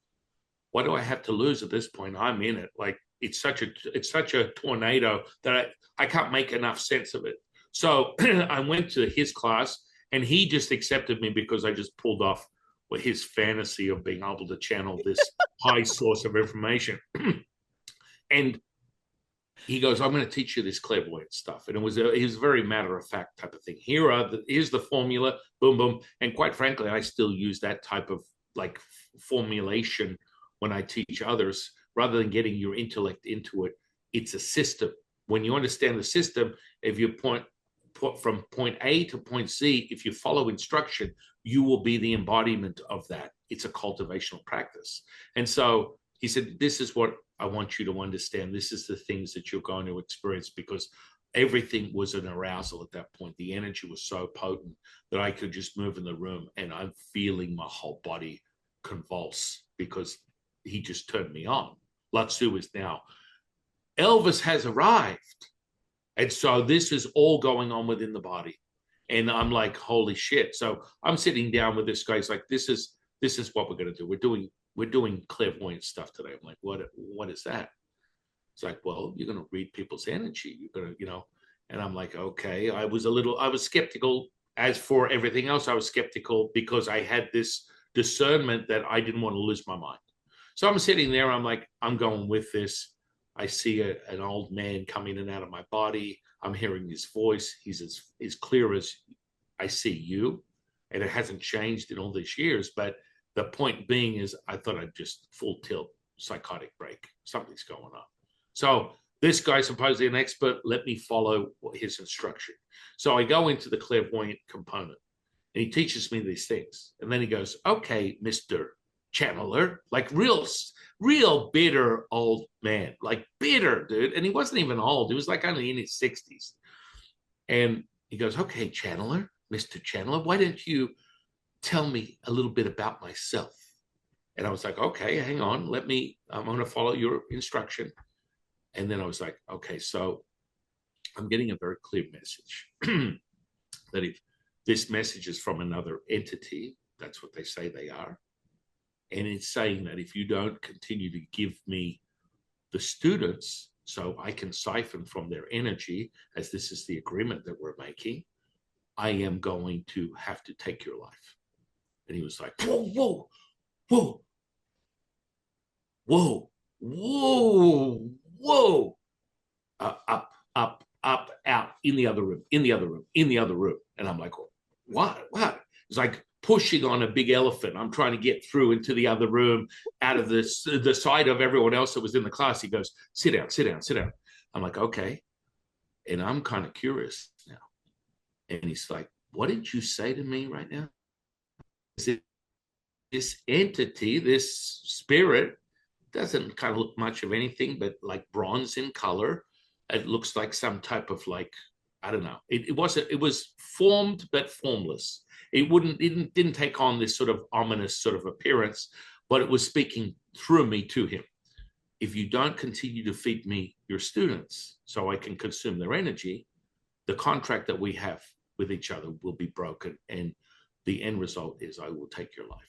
what do I have to lose at this point? I'm in it. Like, it's such a tornado that I can't make enough sense of it. So I went to his class, and he just accepted me because I just pulled off his fantasy of being able to channel this high source of information. And he goes, I'm going to teach you this clairvoyant stuff. And it was a very matter-of-fact type of thing. Here's the formula, boom, boom. And quite frankly, I still use that type of like formulation when I teach others, rather than getting your intellect into it. It's a system. When you understand the system, if you point from point A to point Z, if you follow instruction, you will be the embodiment of that. It's a cultivational practice. And so he said, this is what I want you to understand. This is the things that you're going to experience, because everything was an arousal at that point. The energy was so potent that I could just move in the room, and I'm feeling my whole body convulse, because he just turned me on. Lao Tzu is now, Elvis has arrived. And so this is all going on within the body. And I'm like, holy shit. So I'm sitting down with this guy. He's like, this is what we're going to do. We're doing clairvoyant stuff today. I'm like, what is that? It's like, well, you're going to read people's energy. You're going to, and I'm like, okay. I was skeptical. As for everything else, I was skeptical because I had this discernment that I didn't want to lose my mind. So I'm sitting there. I'm like, I'm going with this. I see an old man come in and out of my body. I'm hearing his voice. He's as clear as I see you. And it hasn't changed in all these years. But the point being is, I thought I'd just full tilt psychotic break. Something's going on. So this guy, supposedly an expert, let me follow his instruction. So I go into the clairvoyant component, and he teaches me these things. And then he goes, okay, Mr. Channeler, like real bitter old man, like bitter, dude. And he wasn't even old. He was like only in his 60s. And he goes, okay, Channeler, Mr. Channeler, why don't you tell me a little bit about myself? And I was like, okay, hang on. I'm going to follow your instruction. And then I was like, okay, so I'm getting a very clear message that if this message is from another entity, that's what they say they are. And it's saying that if you don't continue to give me the students so I can siphon from their energy, as this is the agreement that we're making, I am going to have to take your life. And he was like, whoa, whoa, whoa, whoa, whoa, whoa, up, out, in the other room. And I'm like, what? It's like pushing on a big elephant. I'm trying to get through into the other room, out of the side of everyone else that was in the class. He goes, sit down. I'm like, okay. And I'm kind of curious now. And he's like, what did you say to me right now? this entity, this spirit, doesn't kind of look much of anything but like bronze in color. It looks like some type of like, I don't know. It was formed but formless. It didn't take on this sort of ominous sort of appearance, but it was speaking through me to him. If you don't continue to feed me your students so I can consume their energy, the contract that we have with each other will be broken. And the end result is I will take your life.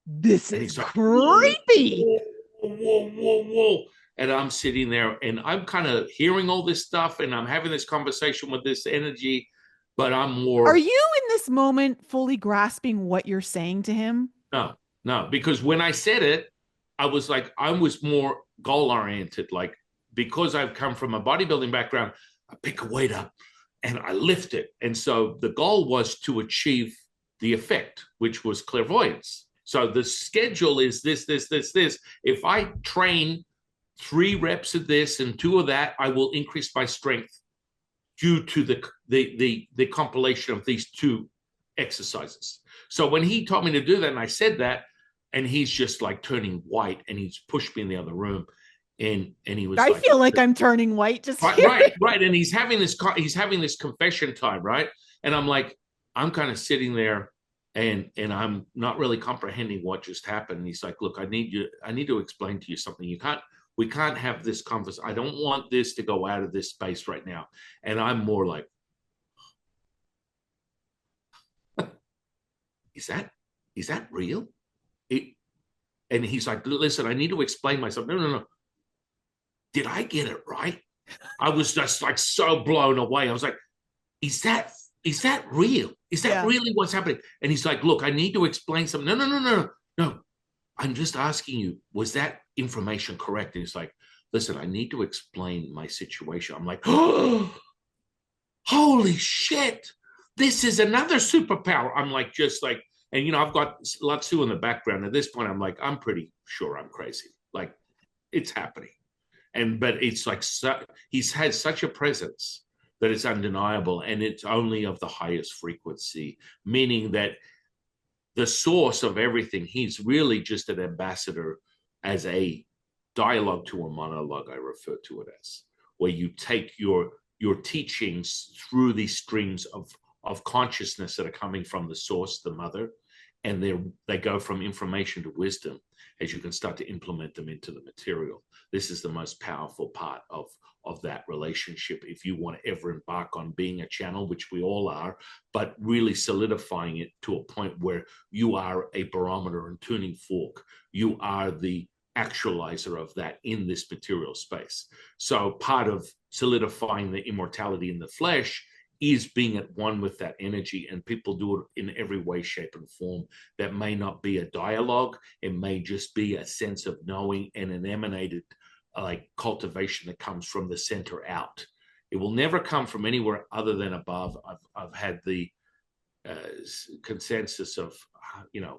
This is like, creepy. Whoa. And I'm sitting there and I'm kind of hearing all this stuff and I'm having this conversation with this energy, but I'm more. Are you in this moment fully grasping what you're saying to him? No, because when I said it, I was more goal oriented. Like, because I've come from a bodybuilding background, I pick a weight up and I lift it. And so the goal was to achieve the effect, which was clairvoyance. So the schedule is this. If I train 3 reps of this and 2 of that, I will increase my strength due to the compilation of these 2 exercises. So when he told me to do that, and I said that, and he's just like turning white, and he's pushed me in the other room, and he was. I feel like I'm turning white just right, and he's having this confession time, right? And I'm like, I'm kind of sitting there. And I'm not really comprehending what just happened. And he's like, look, I need to explain to you something. We can't have this conversation. I don't want this to go out of this space right now. And I'm more like, is that real? And he's like, listen, I need to explain myself. No. Did I get it right? I was just like so blown away. I was like, is that real? Is that really what's happening? And he's like, look, I need to explain something. No. I'm just asking you, was that information correct? And he's like, listen, I need to explain my situation. I'm like, oh, holy shit. This is another superpower. I'm like, just like, and I've got Lao Tzu in the background. At this point, I'm like, I'm pretty sure I'm crazy. Like, it's happening. But it's like, he's had such a presence that it's undeniable, and it's only of the highest frequency, meaning that the source of everything, he's really just an ambassador, as a dialogue to a monologue, I refer to it as, where you take your teachings through these streams of consciousness that are coming from the source, the mother, and they go from information to wisdom as you can start to implement them into the material. This is the most powerful part of that relationship, if you want to ever embark on being a channel, which we all are, but really solidifying it to a point where you are a barometer and tuning fork. You are the actualizer of that in this material space. So part of solidifying the immortality in the flesh is being at one with that energy, and people do it in every way, shape, and form. That may not be a dialogue. It may just be a sense of knowing and an emanated like cultivation that comes from the center out. It will never come from anywhere other than above. I've had the consensus of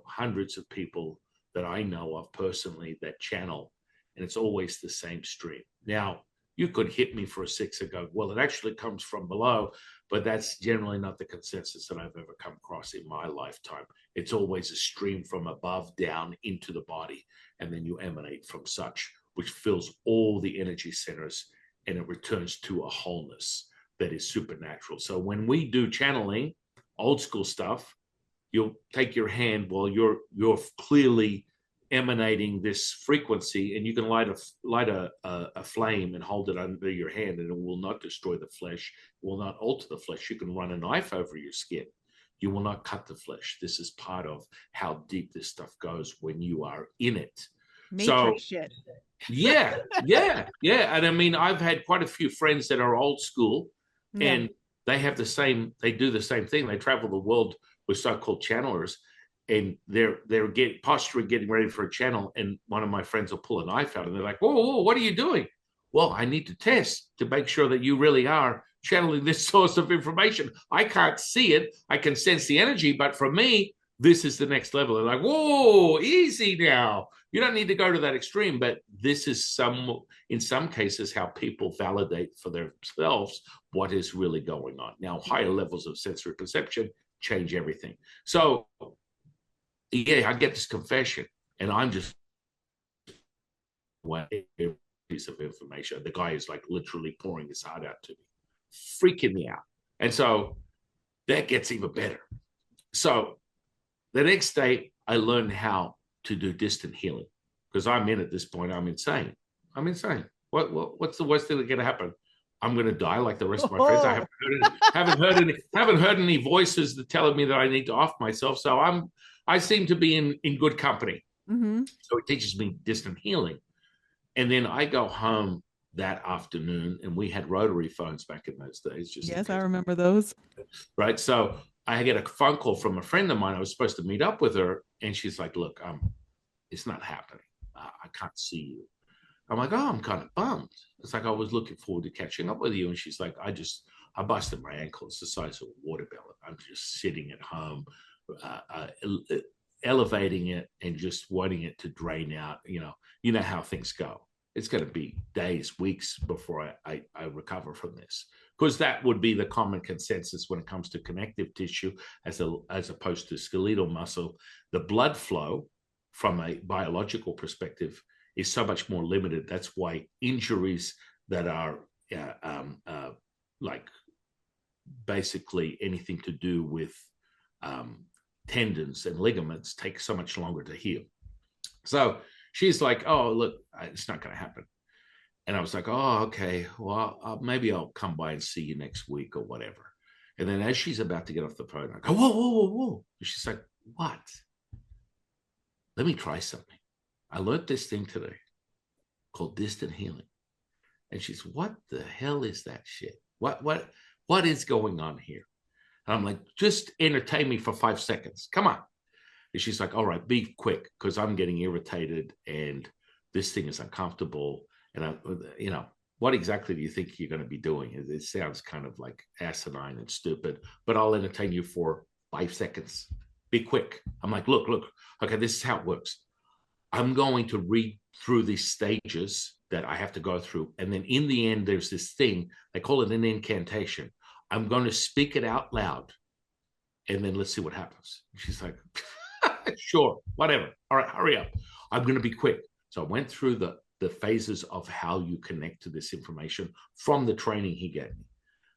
hundreds of people that I know of personally that channel, and it's always the same stream. Now, you could hit me for a 6 and go, well, it actually comes from below, but that's generally not the consensus that I've ever come across in my lifetime. It's always a stream from above down into the body, and then you emanate from such, which fills all the energy centers, and it returns to a wholeness that is supernatural. So when we do channeling, old school stuff, you'll take your hand while you're clearly emanating this frequency, and you can light a flame and hold it under your hand, and it will not destroy the flesh, will not alter the flesh. You can run a knife over your skin. You will not cut the flesh. This is part of how deep this stuff goes when you are in it. Matrix shit. Yeah. And I mean, I've had quite a few friends that are old school, and they do the same thing. They travel the world with so-called channelers, and they're getting ready for a channel, and one of my friends will pull a knife out, and they're like, whoa, what are you doing? Well, I need to test to make sure that you really are channeling this source of information. I can't see it. I can sense the energy, but for me, this is the next level. They're like, whoa, easy now. You don't need to go to that extreme, but this is in some cases how people validate for themselves what is really going on. Now, higher levels of sensory perception change everything. So yeah, I get this confession, and I'm just one piece of information. The guy is like literally pouring his heart out to me, freaking me out. And so that gets even better. So the next day, I learned how to do distant healing because I'm in at this point. I'm insane. I'm insane. What's the worst thing that can happen? I'm going to die like the rest of my friends. I haven't heard any voices that telling me that I need to off myself. So I seem to be in good company. Mm-hmm. So it teaches me distant healing. And then I go home that afternoon, and we had rotary phones back in those days. Yes, I remember those. Right. So I get a phone call from a friend of mine. I was supposed to meet up with her, and she's like, "Look, it's not happening. I can't see you." I'm like, "Oh, I'm kind of bummed." It's like I was looking forward to catching up with you, and she's like, I busted my ankle. It's the size of a watermelon. I'm just sitting at home, elevating it and just wanting it to drain out. You know how things go. It's going to be days, weeks before I recover from this, because that would be the common consensus when it comes to connective tissue as opposed to skeletal muscle. The blood flow from a biological perspective is so much more limited. That's why injuries that are like basically anything to do with tendons and ligaments take so much longer to heal. So she's like, "Oh, look, it's not going to happen." And I was like, "Oh, okay. Well, maybe I'll come by and see you next week or whatever." And then as she's about to get off the phone, I go, "Whoa, whoa, whoa, whoa." And she's like, "What?" "Let me try something. I learned this thing today called distant healing." And she's, "What the hell is that shit? What is going on here?" And I'm like, "Just entertain me for 5 seconds. Come on." And she's like, "All right, be quick because I'm getting irritated and this thing is uncomfortable. And what exactly do you think you're going to be doing?" It sounds kind of like asinine and stupid, but I'll entertain you for 5 seconds. Be quick. I'm like, look, okay, this is how it works. I'm going to read through these stages that I have to go through. And then in the end, there's this thing, they call it an incantation. I'm going to speak it out loud. And then let's see what happens. She's like, "Sure, whatever. All right, hurry up. I'm going to be quick." So I went through the phases of how you connect to this information from the training he gave me.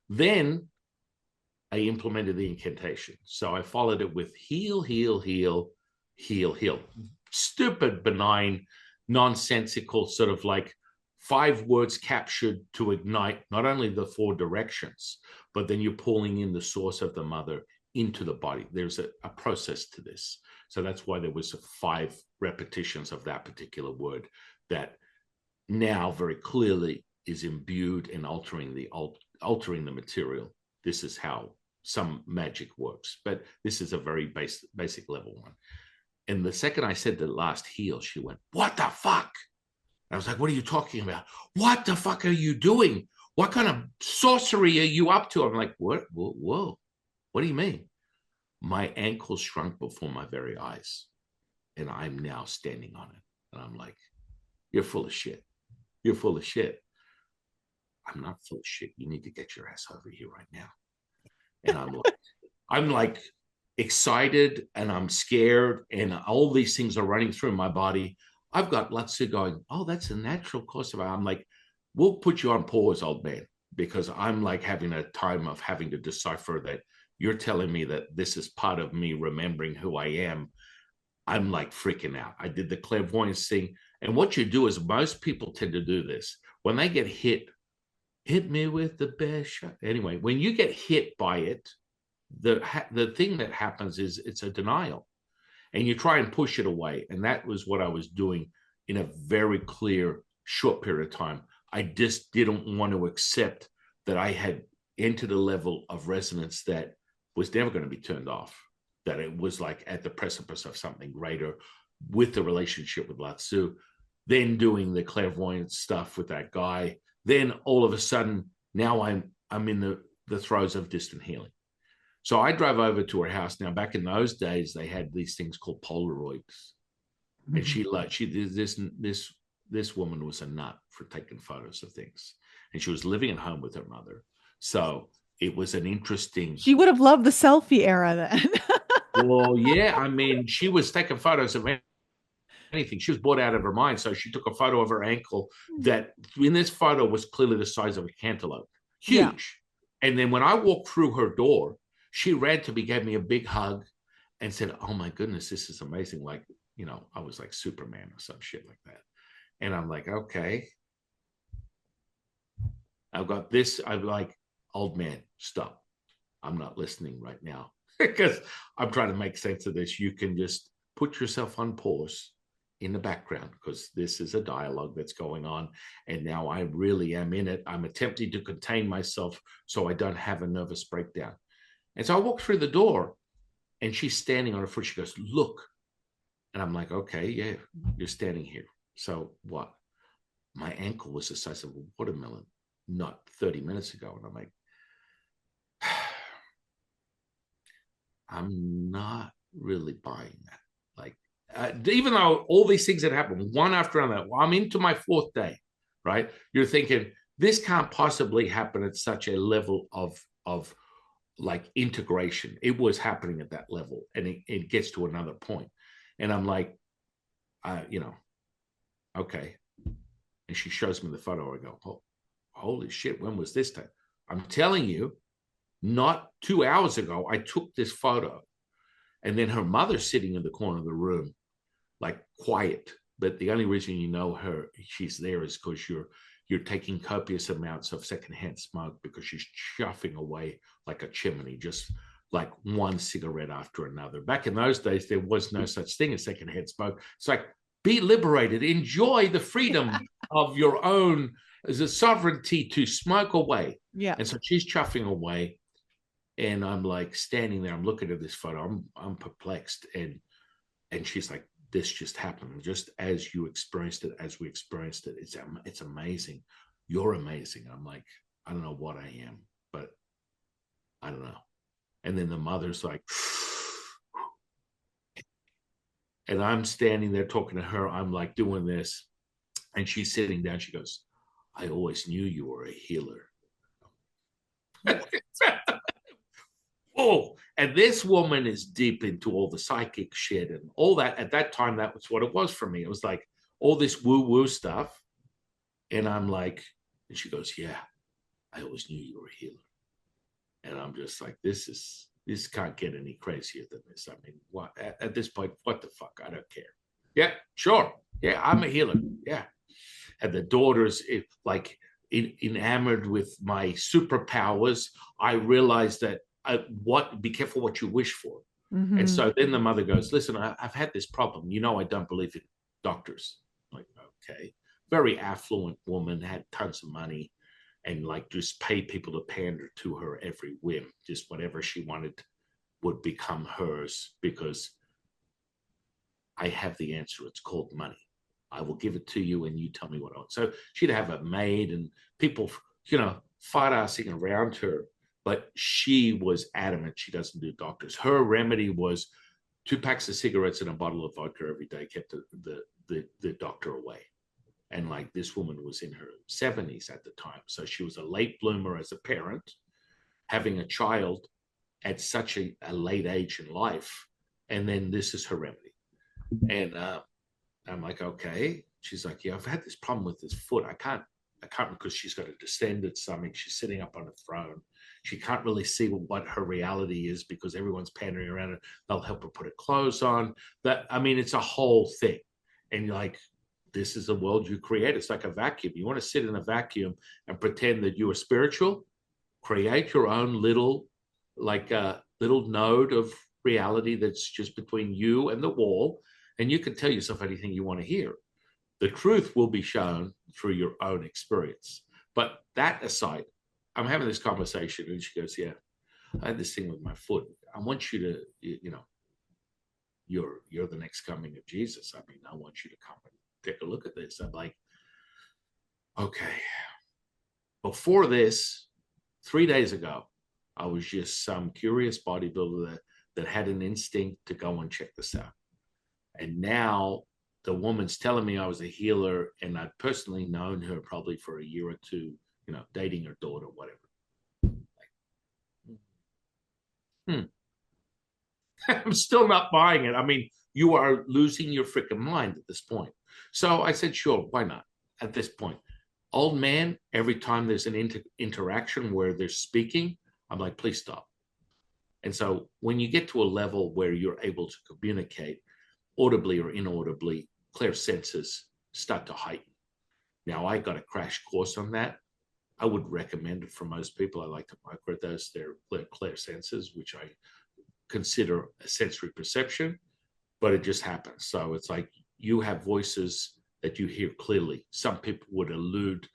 Then I implemented the incantation. So I followed it with heal, heal, heal, heal, heal. Stupid, benign, nonsensical, sort of like 5 words captured to ignite not only the 4 directions, but then you're pulling in the source of the mother into the body. There's a process to this. So that's why there was 5 repetitions of that particular word that now very clearly is imbued and altering the material. This is how some magic works, but this is a very basic level one. And the second I said the last heal, she went, "What the fuck?" And I was like, "What are you talking about? What the fuck are you doing? What kind of sorcery are you up to?" I'm like, "What? Whoa. What do you mean?" "My ankle shrunk before my very eyes, and I'm now standing on it." And I'm like, "You're full of shit. You're full of shit." "I'm not full of shit. You need to get your ass over here right now." And I'm like excited and I'm scared and all these things are running through my body. I've got Lao Tzu going, "Oh, that's a natural course of it." I'm like, "We'll put you on pause, old man," because I'm like having a time of having to decipher that you're telling me that this is part of me remembering who I am. I'm like freaking out. I did the clairvoyance thing. And what you do is most people tend to do this. When they get hit me with the best shot. Anyway, when you get hit by it, the thing that happens is it's a denial. And you try and push it away. And that was what I was doing in a very clear, short period of time. I just didn't want to accept that I had entered a level of resonance that was never going to be turned off, that it was like at the precipice of something greater with the relationship with Lao Tzu, then doing the clairvoyant stuff with that guy. Then all of a sudden, now I'm in the throes of distant healing. So I drove over to her house. Now, back in those days, they had these things called Polaroids. And this woman was a nut for taking photos of things. And she was living at home with her mother. So it was an interesting. She would have loved the selfie era then. Well, yeah, I mean, she was taking photos of anything. She was bored out of her mind. So she took a photo of her ankle that in this photo was clearly the size of a cantaloupe. Yeah. Huge. And then when I walked through her door, she ran to me, gave me a big hug, and said, "Oh my goodness, this is amazing." Like, I was like Superman or some shit like that. And I'm like, okay. I've got this. I'm like, old man, stop. I'm not listening right now because I'm trying to make sense of this. You can just put yourself on pause in the background because this is a dialogue that's going on. And now I really am in it. I'm attempting to contain myself so I don't have a nervous breakdown. And so I walk through the door and she's standing on her foot. She goes, "Look." And I'm like, okay, yeah, you're standing here. So what? My ankle was the size of a watermelon not 30 minutes ago. And I'm like, I'm not really buying that. Like, even though all these things that happen one after another, well, I'm into my fourth day, right? You're thinking this can't possibly happen at such a level of like integration. It was happening at that level, and it gets to another point, and I'm like, okay. And she shows me the photo. I go, oh, holy shit! When was this time? I'm telling you, not 2 hours ago, I took this photo. And then her mother's sitting in the corner of the room, like quiet. But the only reason she's there is because you're taking copious amounts of secondhand smoke because she's chuffing away like a chimney, just like one cigarette after another. Back in those days, there was no such thing as secondhand smoke. It's like, be liberated, enjoy the freedom of your own, as a sovereignty to smoke away. Yeah. And so she's chuffing away. And I'm like standing there, I'm looking at this photo, I'm perplexed. And she's like, this just happened, just as you experienced it, as we experienced it. It's amazing. You're amazing. I'm like, I don't know what I am, but I don't know. And then the mother's like, and I'm standing there talking to her. I'm like doing this. And she's sitting down. She goes, "I always knew you were a healer." Oh, and this woman is deep into all the psychic shit and all that. At that time, that was what it was for me. It was like all this woo-woo stuff. And I'm like, and she goes, "Yeah, I always knew you were a healer." And I'm just like, this can't get any crazier than this. I mean, what at this point, what the fuck? I don't care. Yeah, sure. Yeah, I'm a healer. Yeah. And the daughter's like enamored with my superpowers. I realized that be careful what you wish for. Mm-hmm. And so then the mother goes, "Listen, I've had this problem. I don't believe in doctors." I'm like, okay. Very affluent woman, had tons of money, and like just paid people to pander to her every whim. Just whatever she wanted would become hers because I have the answer. It's called money. I will give it to you and you tell me what I want. So she'd have a maid and people, fart-assing around her. But she was adamant she doesn't do doctors. Her remedy was 2 packs of cigarettes and a bottle of vodka every day, kept the doctor away. And like this woman was in her 70s at the time. So she was a late bloomer as a parent, having a child at such a late age in life. And then this is her remedy. And I'm like, okay. She's like, yeah, I've had this problem with this foot. I can't because she's got a distended stomach. She's sitting up on a throne. She can't really see what her reality is because everyone's pandering around her. They'll help her put her clothes on. It's a whole thing. And you're like, this is the world you create. It's like a vacuum. You want to sit in a vacuum and pretend that you are spiritual? Create your own little node of reality that's just between you and the wall. And you can tell yourself anything you want to hear. The truth will be shown through your own experience. But that aside, I'm having this conversation and she goes, "Yeah, I had this thing with my foot. I want you to, you're the next coming of Jesus. I mean, I want you to come and take a look at this." I'm like, okay. Before this, 3 days ago, I was just some curious bodybuilder that had an instinct to go and check this out. And now the woman's telling me I was a healer, and I've personally known her probably for a year or two, dating her daughter, whatever. Like, I'm still not buying it. I mean, you are losing your freaking mind at this point. So I said, sure, why not? At this point, old man, every time there's an interaction where they're speaking, I'm like, please stop. And so when you get to a level where you're able to communicate audibly or inaudibly, clear senses start to heighten. Now, I got a crash course on that. I would recommend it for most people. I like to micro those. They're clear senses, which I consider a sensory perception, but it just happens. So it's like you have voices that you hear clearly. Some people would allude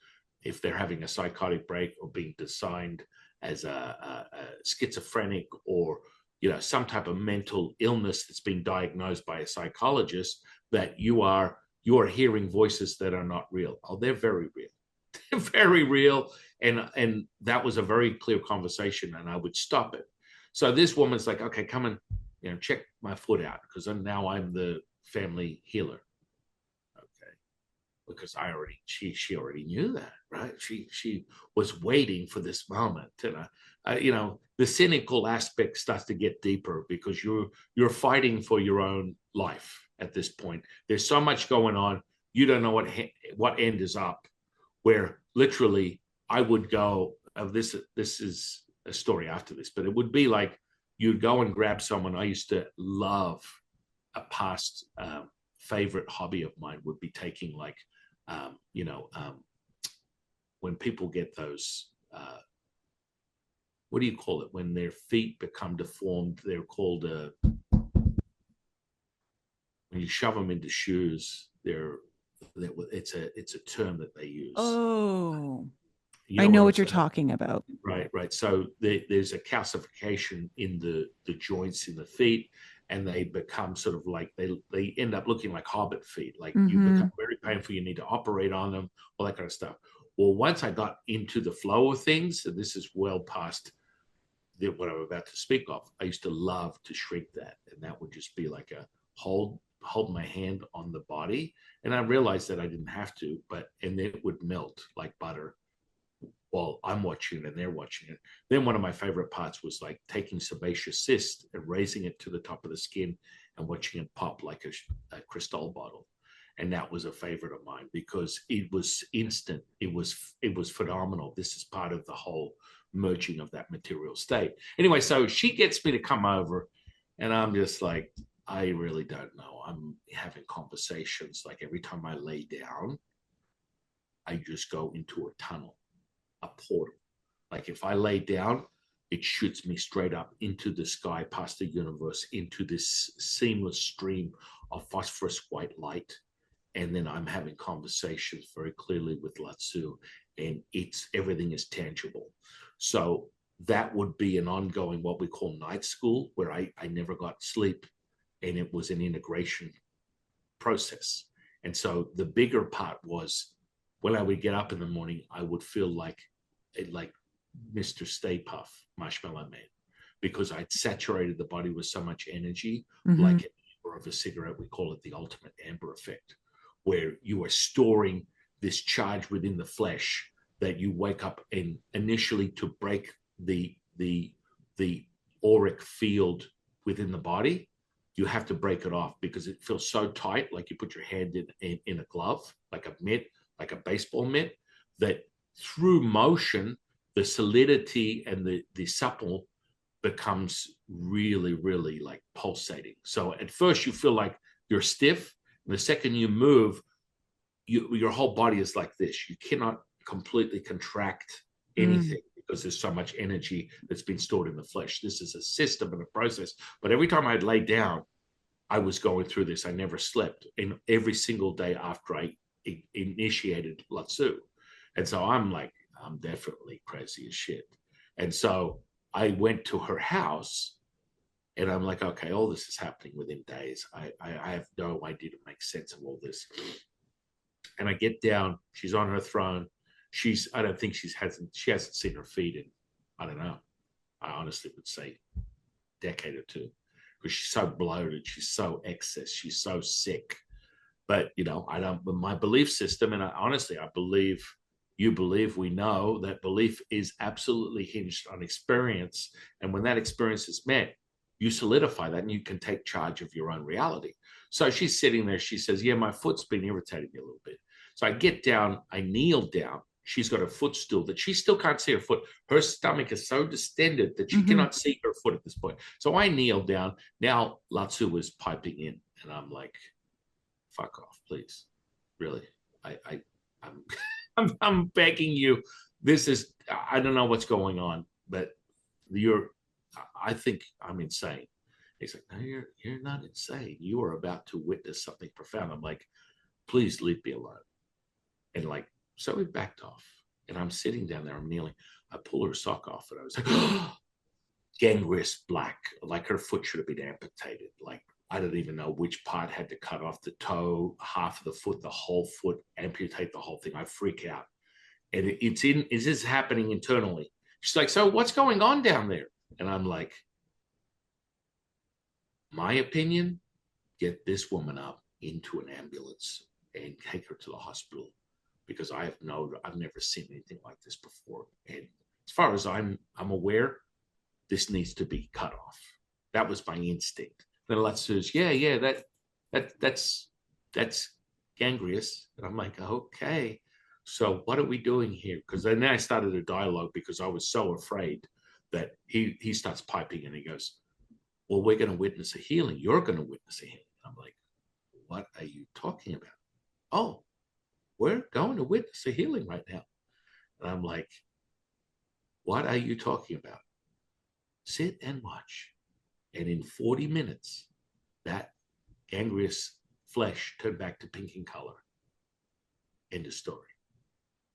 if they're having a psychotic break or being designed as a schizophrenic or some type of mental illness that's been diagnosed by a psychologist, that you are hearing voices that are not real. Oh, they're very real. They're very real. And that was a very clear conversation, and I would stop it. So this woman's like, okay, come and check my foot out, because now I'm the family healer. Okay, because she already knew that, right? She was waiting for this moment, and the cynical aspect starts to get deeper, because you're fighting for your own life at this point. There's so much going on. You don't know what end is up. Where literally I would go. This is a story after this, but it would be like you'd go and grab someone. I used to love a past favorite hobby of mine would be taking when people get those, what do you call it? When their feet become deformed, they're called, when you shove them into shoes, it's a term that they use. Oh, I know what you're talking about. Right. So there's a calcification in the joints in the feet, and they become sort of like they end up looking like hobbit feet. Like you become very painful. You need to operate on them, all that kind of stuff. Well, once I got into the flow of things, and this is well past what I'm about to speak of, I used to love to shrink that, and that would just be like a hold my hand on the body, and I realized that I didn't have to, and it would melt like butter while I'm watching it and they're watching it. Then one of my favorite parts was like taking sebaceous cyst and raising it to the top of the skin and watching it pop like a crystal bottle. And that was a favorite of mine because it was instant. It was phenomenal. This is part of the whole merging of that material state. Anyway, so she gets me to come over, and I'm just like, I really don't know. I'm having conversations. Like every time I lay down, I just go into a tunnel, a portal. Like if I lay down, it shoots me straight up into the sky, past the universe, into this seamless stream of phosphorus white light. And then I'm having conversations very clearly with Lao Tzu, and everything is tangible. So that would be an ongoing, what we call night school, where I never got sleep, and it was an integration process. And so the bigger part was when I would get up in the morning, I would feel like Mr. Stay Puft, Marshmallow Man, because I'd saturated the body with so much energy, like an amber of a cigarette. We call it the ultimate amber effect, where you are storing this charge within the flesh that you wake up, and initially to break the auric field within the body, you have to break it off because it feels so tight, like you put your hand in a glove, like a mitt, like a baseball mitt, that through motion, the solidity and the supple becomes really, really like pulsating. So at first you feel like you're stiff, and the second you move, your whole body is like this. You cannot completely contract anything because there's so much energy that's been stored in the flesh. This is a system and a process. But every time I'd lay down, I was going through this. I never slept. And every single day after I initiated Lao Tzu. And so I'm like, I'm definitely crazy as shit. And so I went to her house, and I'm like, okay, all this is happening within days. I have no idea to make sense of all this. And I get down, she's on her throne. I don't think she hasn't seen her feet in, I don't know, I honestly would say decade or two, because she's so bloated, she's so excess, she's so sick. But, my belief system, and honestly, I believe, you believe, we know that belief is absolutely hinged on experience. And when that experience is met, you solidify that and you can take charge of your own reality. So she's sitting there. She says, yeah, my foot's been irritating me a little bit. So I get down, I kneel down. She's got a footstool that she still can't see her foot. Her stomach is so distended that she cannot see her foot at this point. So I kneel down. Now Lao Tzu is piping in, and I'm like, fuck off, please. Really. I'm I'm begging you. This is, I don't know what's going on, but I think I'm insane. He's like, no, you're not insane. You are about to witness something profound. I'm like, please leave me alone. And like, so we backed off. And I'm sitting down there, I'm kneeling. I pull her sock off, and I was like, oh, gangrene black, like her foot should have been amputated. Like, I don't even know which part had to cut off, the toe, half of the foot, the whole foot, amputate the whole thing. I freak out. And is this happening internally? She's like, so what's going on down there? And I'm like, my opinion, get this woman up into an ambulance and take her to the hospital, because I've never seen anything like this before. And as far as I'm aware, this needs to be cut off. That was my instinct. Then Let's says, yeah, that's gangrenous. And I'm like, okay, so what are we doing here? Because then I started a dialogue, because I was so afraid that he starts piping, and he goes, well, we're going to witness a healing. You're going to witness a healing. I'm like, what are you talking about? Oh, we're going to witness a healing right now. And I'm like, what are you talking about? Sit and watch. And in 40 minutes, that gangrenous flesh turned back to pink in color. End of story.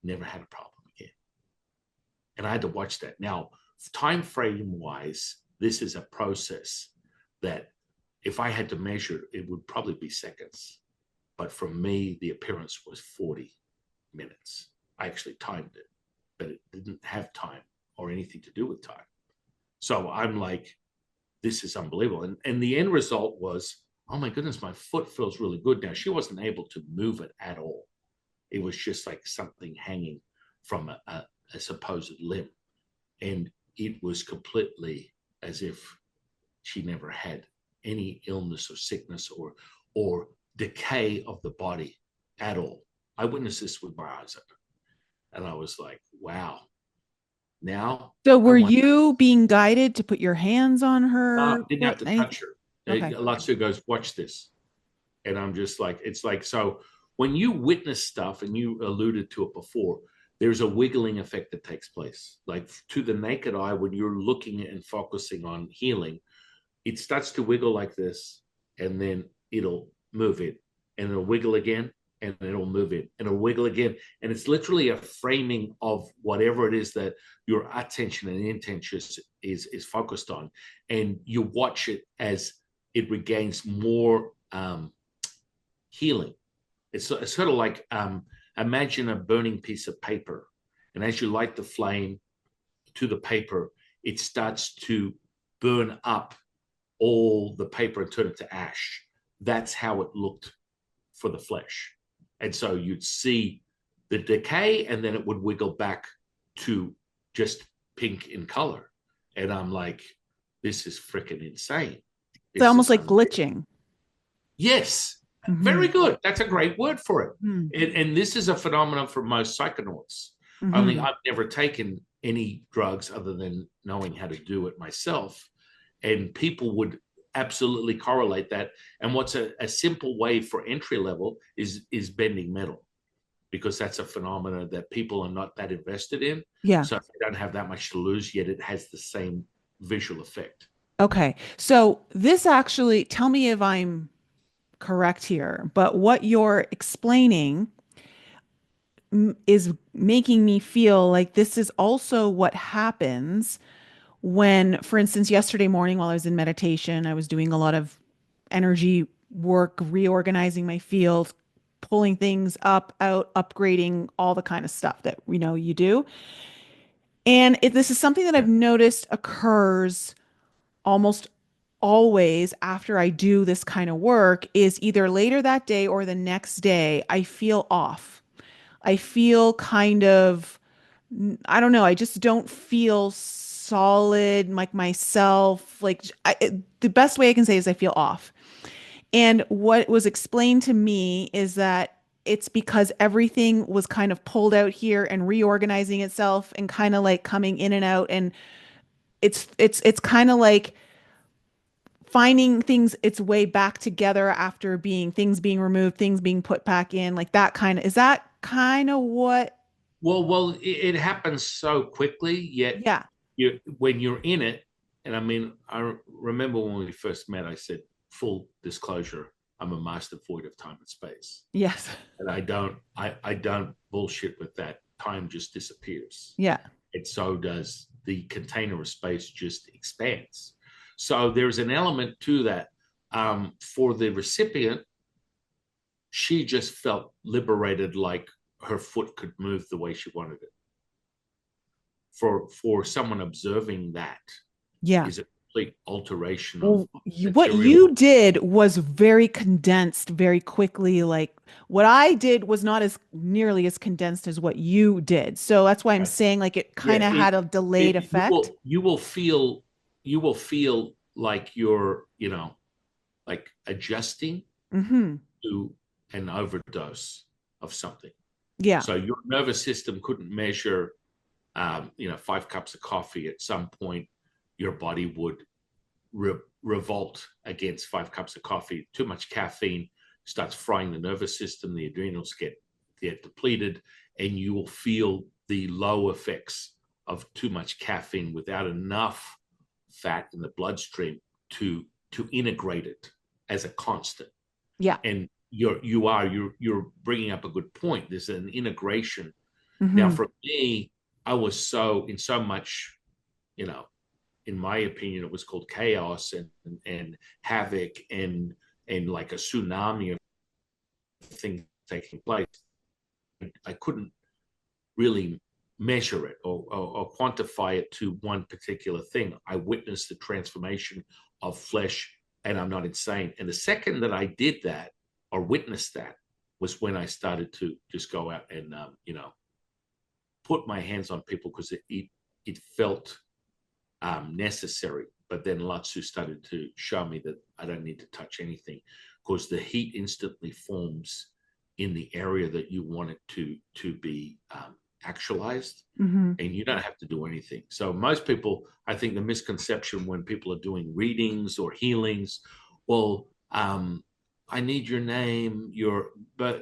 Never had a problem again. And I had to watch that. Now, time frame wise, this is a process that if I had to measure, it would probably be seconds. But for me, the appearance was 40 minutes. I actually timed it, but it didn't have time or anything to do with time. So I'm like, this is unbelievable. And the end result was, oh my goodness, my foot feels really good now. She wasn't able to move it at all. It was just like something hanging from a supposed limb. And it was completely as if she never had any illness or sickness or decay of the body at all. I witnessed this with my eyes open. And I was like, wow. Now. So were you being guided to put your hands on her? Didn't have to touch her. Okay. Lao Tzu goes, watch this. And I'm just like, it's like, so when you witness stuff, and you alluded to it before, there's a wiggling effect that takes place. Like to the naked eye, when you're looking and focusing on healing, it starts to wiggle like this, and then it'll move it, and it'll wiggle again, and it'll move it, and it'll wiggle again. And it's literally a framing of whatever it is that your attention and intention is focused on. And you watch it as it regains more healing. It's sort of like, imagine a burning piece of paper. And as you light the flame to the paper, it starts to burn up all the paper and turn it to ash. That's how it looked for the flesh. And so you'd see the decay, and then it would wiggle back to just pink in color. And I'm like, this is freaking insane. It's almost like glitching. Yes. Mm-hmm. Very good. That's a great word for it. Mm-hmm. And this is a phenomenon for most psychonauts. Mm-hmm. I mean, I've never taken any drugs other than knowing how to do it myself. And people would absolutely correlate that. And what's a simple way for entry level is bending metal, because that's a phenomenon that people are not that invested in. Yeah. So they don't have that much to lose, yet it has the same visual effect. Okay. So this actually, tell me if I'm correct here, but what you're explaining is making me feel like this is also what happens when, for instance, yesterday morning while I was in meditation, I was doing a lot of energy work, reorganizing my field, pulling things up, out, upgrading, all the kind of stuff that you do. And this is something that I've noticed occurs almost always after I do this kind of work, is either later that day or the next day, I feel off. I feel kind of, I don't know, I just don't feel solid, like myself. Like the best way I can say is I feel off. And what was explained to me is that it's because everything was kind of pulled out here and reorganizing itself and kind of like coming in and out. And it's kind of like finding things its way back together after being things being removed, things being put back in, like that kind of, is that kind of what? Well, it happens so quickly, yet Yeah. when you're in it, and I mean, I remember when we first met, I said, full disclosure, I'm a master void of time and space. Yes. And I don't bullshit with that. Time just disappears. Yeah. And so does the container of space just expands. So there's an element to that. For the recipient, she just felt liberated, like her foot could move the way she wanted it. For someone observing that Yeah. is a complete alteration of Well, what material. you did was very condensed, very quickly. Like what I did was not as nearly as condensed as what you did. So that's why I'm Right. saying like it Yeah, kind of had a delayed you effect. will feel like you're, like adjusting Hmm. to an overdose of something. Yeah. So your nervous system couldn't measure, 5 cups of coffee. At some point, your body would revolt against 5 cups of coffee. Too much caffeine starts frying the nervous system. The adrenals get depleted, and you will feel the low effects of too much caffeine without enough fat in the bloodstream to integrate it as a constant. Yeah. And you're bringing up a good point. There's an integration. Now, Hmm. for me, I was so in so much, in my opinion, it was called chaos and havoc and like a tsunami of things taking place. I couldn't really measure it or quantify it to one particular thing. I witnessed the transformation of flesh, and I'm not insane. And the second that I did that or witnessed that was when I started to just go out and put my hands on people, because it felt necessary. But then Lao Tzu started to show me that I don't need to touch anything, because the heat instantly forms in the area that you want it to be actualized, Hmm. and you don't have to do anything. So most people, I think the misconception when people are doing readings or healings, well, I need your name, your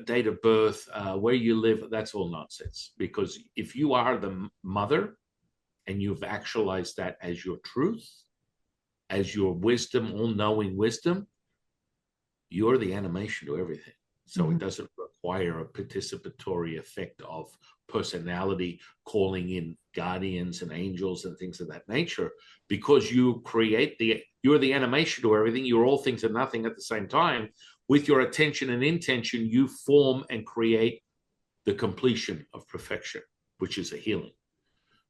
date of birth, where you live. That's all nonsense. Because if you are the mother and you've actualized that as your truth, as your wisdom, all-knowing wisdom, you're the animation to everything. So it Hmm. doesn't require a participatory effect of personality, calling in guardians and angels and things of that nature, because you're the animation to everything. You're all things and nothing at the same time. With your attention and intention, you form and create the completion of perfection, which is a healing.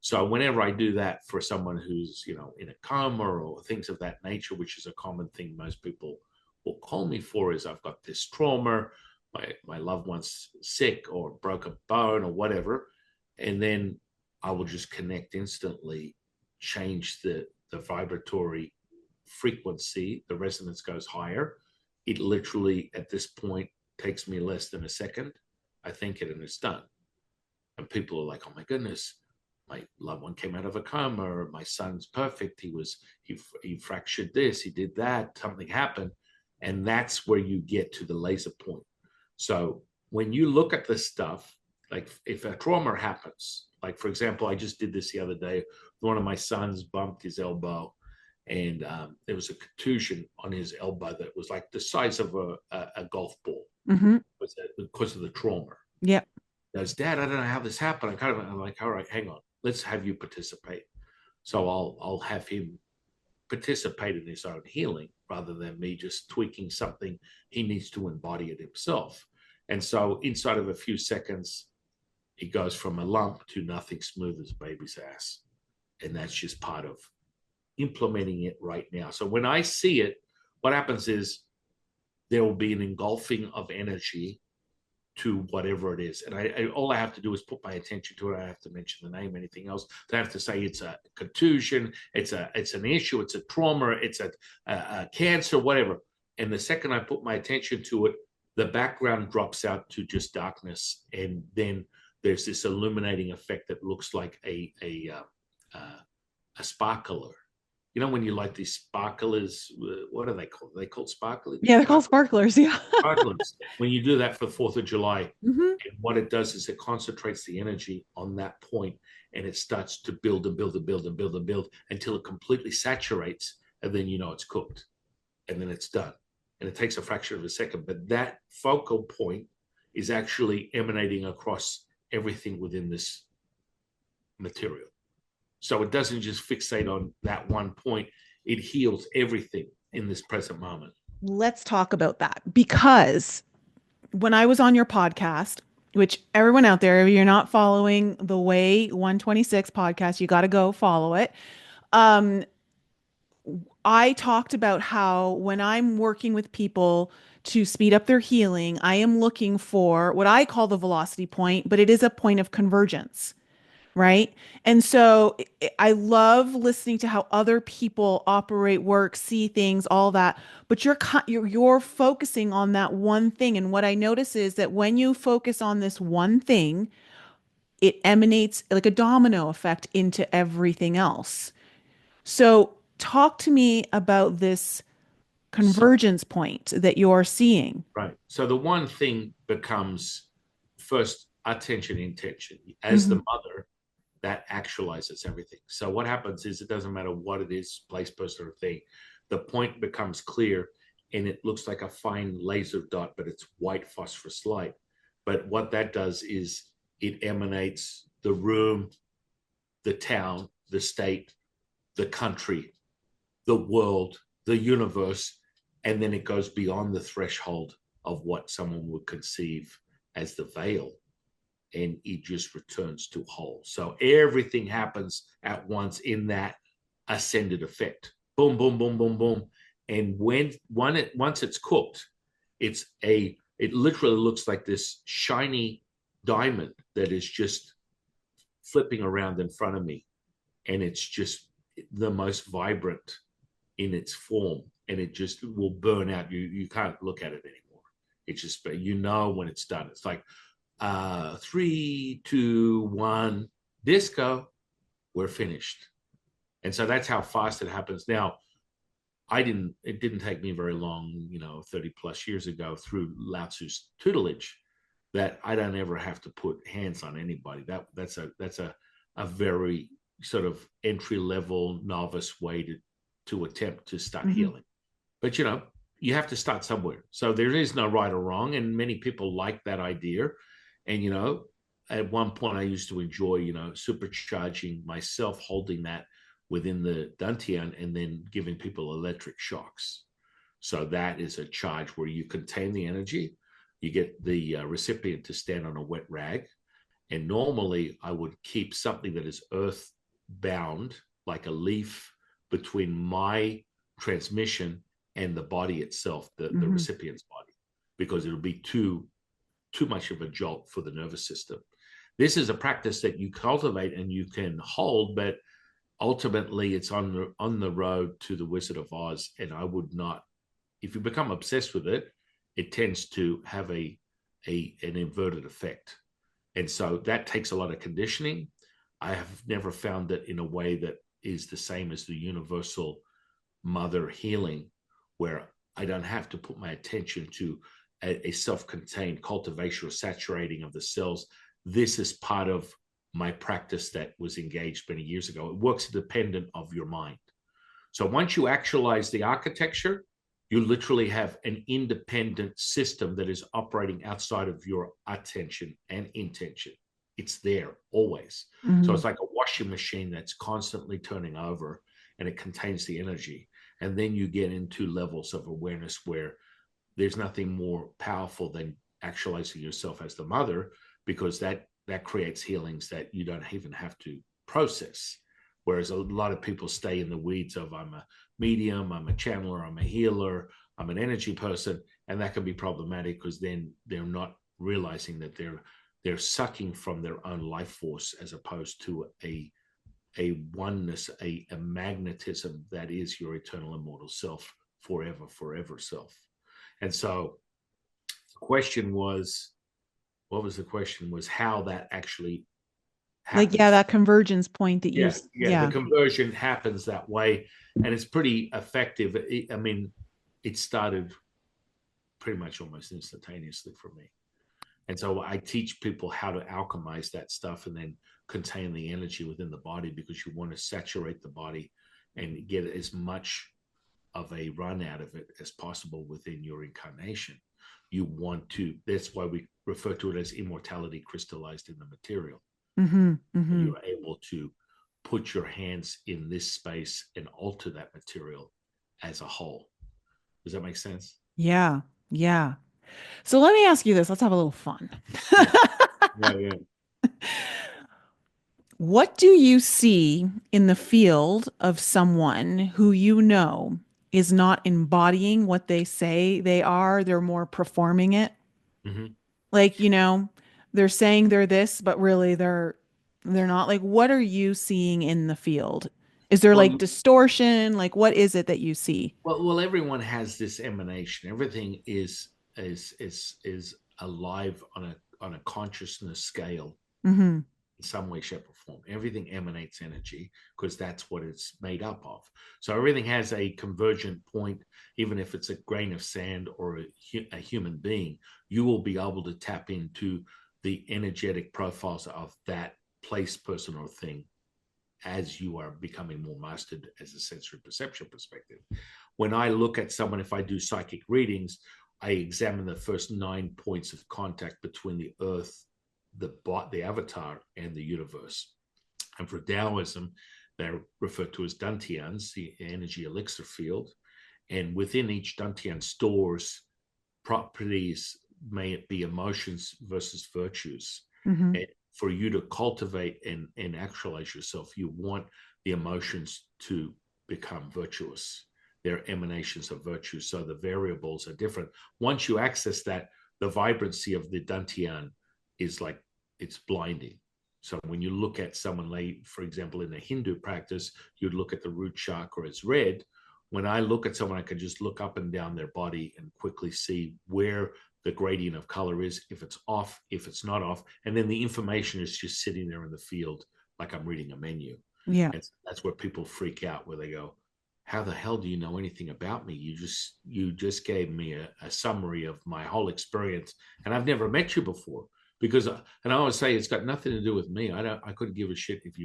So whenever I do that for someone who's, in a coma or things of that nature, which is a common thing most people will call me for, is I've got this trauma, my loved one's sick or broke a bone or whatever, and then I will just connect instantly, change the vibratory frequency, the resonance goes higher. It literally at this point takes me less than a second. I think it and it's done. And people are like, oh my goodness, my loved one came out of a coma, or my son's perfect. He fractured this, he did that, something happened. And that's where you get to the laser point. So when you look at this stuff, like if a trauma happens, like for example, I just did this the other day. One of my sons bumped his elbow, and there was a contusion on his elbow that was like the size of a golf ball, Hmm. because of the trauma. Yeah. He goes, Dad, I don't know how this happened. I'm like, all right, hang on, let's have you participate. So I'll have him participate in his own healing rather than me just tweaking something. He needs to embody it himself. And so inside of a few seconds, he goes from a lump to nothing, smooth as a baby's ass. And that's just part of implementing it right now. So when I see it, what happens is there will be an engulfing of energy to whatever it is. And all I have to do is put my attention to it. I don't have to mention the name, anything else. I have to say it's a contusion, it's an issue, it's a trauma, it's a cancer, whatever. And the second I put my attention to it, the background drops out to just darkness, and then there's this illuminating effect that looks like a sparkler. You know, when you like these sparklers, what are they called? Are they called sparklers? Yeah, they're called sparklers. Yeah. Sparklers. When you do that for 4th of July, Mm-hmm. and what it does is it concentrates the energy on that point, and it starts to build and build and build and build and build until it completely saturates, and then you know it's cooked, and then it's done. And it takes a fraction of a second, but that focal point is actually emanating across everything within this material. So it doesn't just fixate on that one point, it heals everything in this present moment. Let's talk about that, because when I was on your podcast, which everyone out there, if you're not following the Way 126 podcast, you got to go follow it. I talked about how when I'm working with people to speed up their healing, I am looking for what I call the velocity point, but it is a point of convergence. Right. And so I love listening to how other people operate, work, see things, all that. But you're focusing on that one thing. And what I notice is that when you focus on this one thing, it emanates like a domino effect into everything else. So talk to me about this convergence point that you're seeing. Right. So the one thing becomes first attention, intention. As Mm-hmm. the mother, that actualizes everything. So what happens is it doesn't matter what it is, place, person, or thing. The point becomes clear, and it looks like a fine laser dot, but it's white phosphorus light. But what that does is it emanates the room, the town, the state, the country, the world, the universe, and then it goes beyond the threshold of what someone would conceive as the veil, and it just returns to whole. So everything happens at once in that ascended effect. Boom, boom, boom, boom, boom. And once it's cooked, it literally looks like this shiny diamond that is just flipping around in front of me. And it's just the most vibrant in its form, and it just will burn out. You can't look at it anymore. It's just, you know, when it's done, it's like 3, 2, 1, disco, we're finished. And so that's how fast it happens. Now, it didn't take me very long, 30 plus years ago, through Lao Tzu's tutelage, that I don't ever have to put hands on anybody. That's a very sort of entry level novice way to attempt to start healing. But you have to start somewhere. So there is no right or wrong, and many people like that idea. And at one point I used to enjoy supercharging myself, holding that within the dantian and then giving people electric shocks. So that is a charge where you contain the energy. You get the recipient to stand on a wet rag, and normally I would keep something that is earth bound, like a leaf, between my transmission and the body itself, the recipient's body, because it'll be too much of a jolt for the nervous system. This is a practice that you cultivate and you can hold, but ultimately it's on the road to the Wizard of Oz. And I would not, if you become obsessed with it, it tends to have an inverted effect. And so that takes a lot of conditioning. I have never found that in a way that is the same as the universal mother healing, where I don't have to put my attention to a self-contained cultivation or saturating of the cells. This is part of my practice that was engaged many years ago. It works independent of your mind. So once you actualize the architecture, you literally have an independent system that is operating outside of your attention and intention. It's there always. So it's like a washing machine that's constantly turning over, and it contains the energy. And then you get into levels of awareness where there's nothing more powerful than actualizing yourself as the mother, because that creates healings that you don't even have to process. Whereas a lot of people stay in the weeds of, I'm a medium, I'm a channeler, I'm a healer, I'm an energy person. And that can be problematic, because then they're not realizing that they're sucking from their own life force as opposed to a oneness, a magnetism that is your eternal immortal self, forever self. And so the question was, what was the question? Was how that actually Like, happens. yeah, that convergence point that you, The conversion happens that way, and it's pretty effective. I mean, it started pretty much almost instantaneously for me. And so I teach people how to alchemize that stuff and then contain the energy within the body, because you want to saturate the body and get as much of a run out of it as possible within your incarnation. You want to, that's why we refer to it as immortality crystallized in the material. You are able to put your hands in this space and alter that material as a whole. Does that make sense? Yeah. Yeah. So let me ask you this. Let's have a little fun. Yeah. What do you see in the field of someone who you know is not embodying what they say they are? They're more performing it. Mm-hmm. Like, they're saying they're this, but really they're not. Like, what are you seeing in the field? Is there like Well, distortion? Like, what is it that you see? everyone has this emanation. Everything is alive on a consciousness scale Hmm. in some way, shape, or form. Everything emanates energy because that's what it's made up of. So everything has a convergent point, even if it's a grain of sand or a human being. You will be able to tap into the energetic profiles of that place, person, or thing as you are becoming more mastered as a sensory perception perspective. When I look at someone, if I do psychic readings, I examine the first 9 points of contact between the earth, the avatar, and the universe. And for Taoism, they're referred to as dantians, the energy elixir field. And within each dantian stores properties, may it be emotions versus virtues. Hmm. And for you to cultivate and actualize yourself, you want the emotions to become virtuous. They're emanations of virtue. So the variables are different. Once you access that, the vibrancy of the dantian is like, it's blinding. So when you look at someone, like, for example, in a Hindu practice, you'd look at the root chakra as red. When I look at someone, I can just look up and down their body and quickly see where the gradient of color is, if it's off, if it's not off. And then the information is just sitting there in the field like I'm reading a menu. Yeah. And that's where people freak out, where they go, how the hell do you know anything about me? You just gave me a summary of my whole experience, and I've never met you before. Because, and I always say, it's got nothing to do with me. I couldn't give a shit if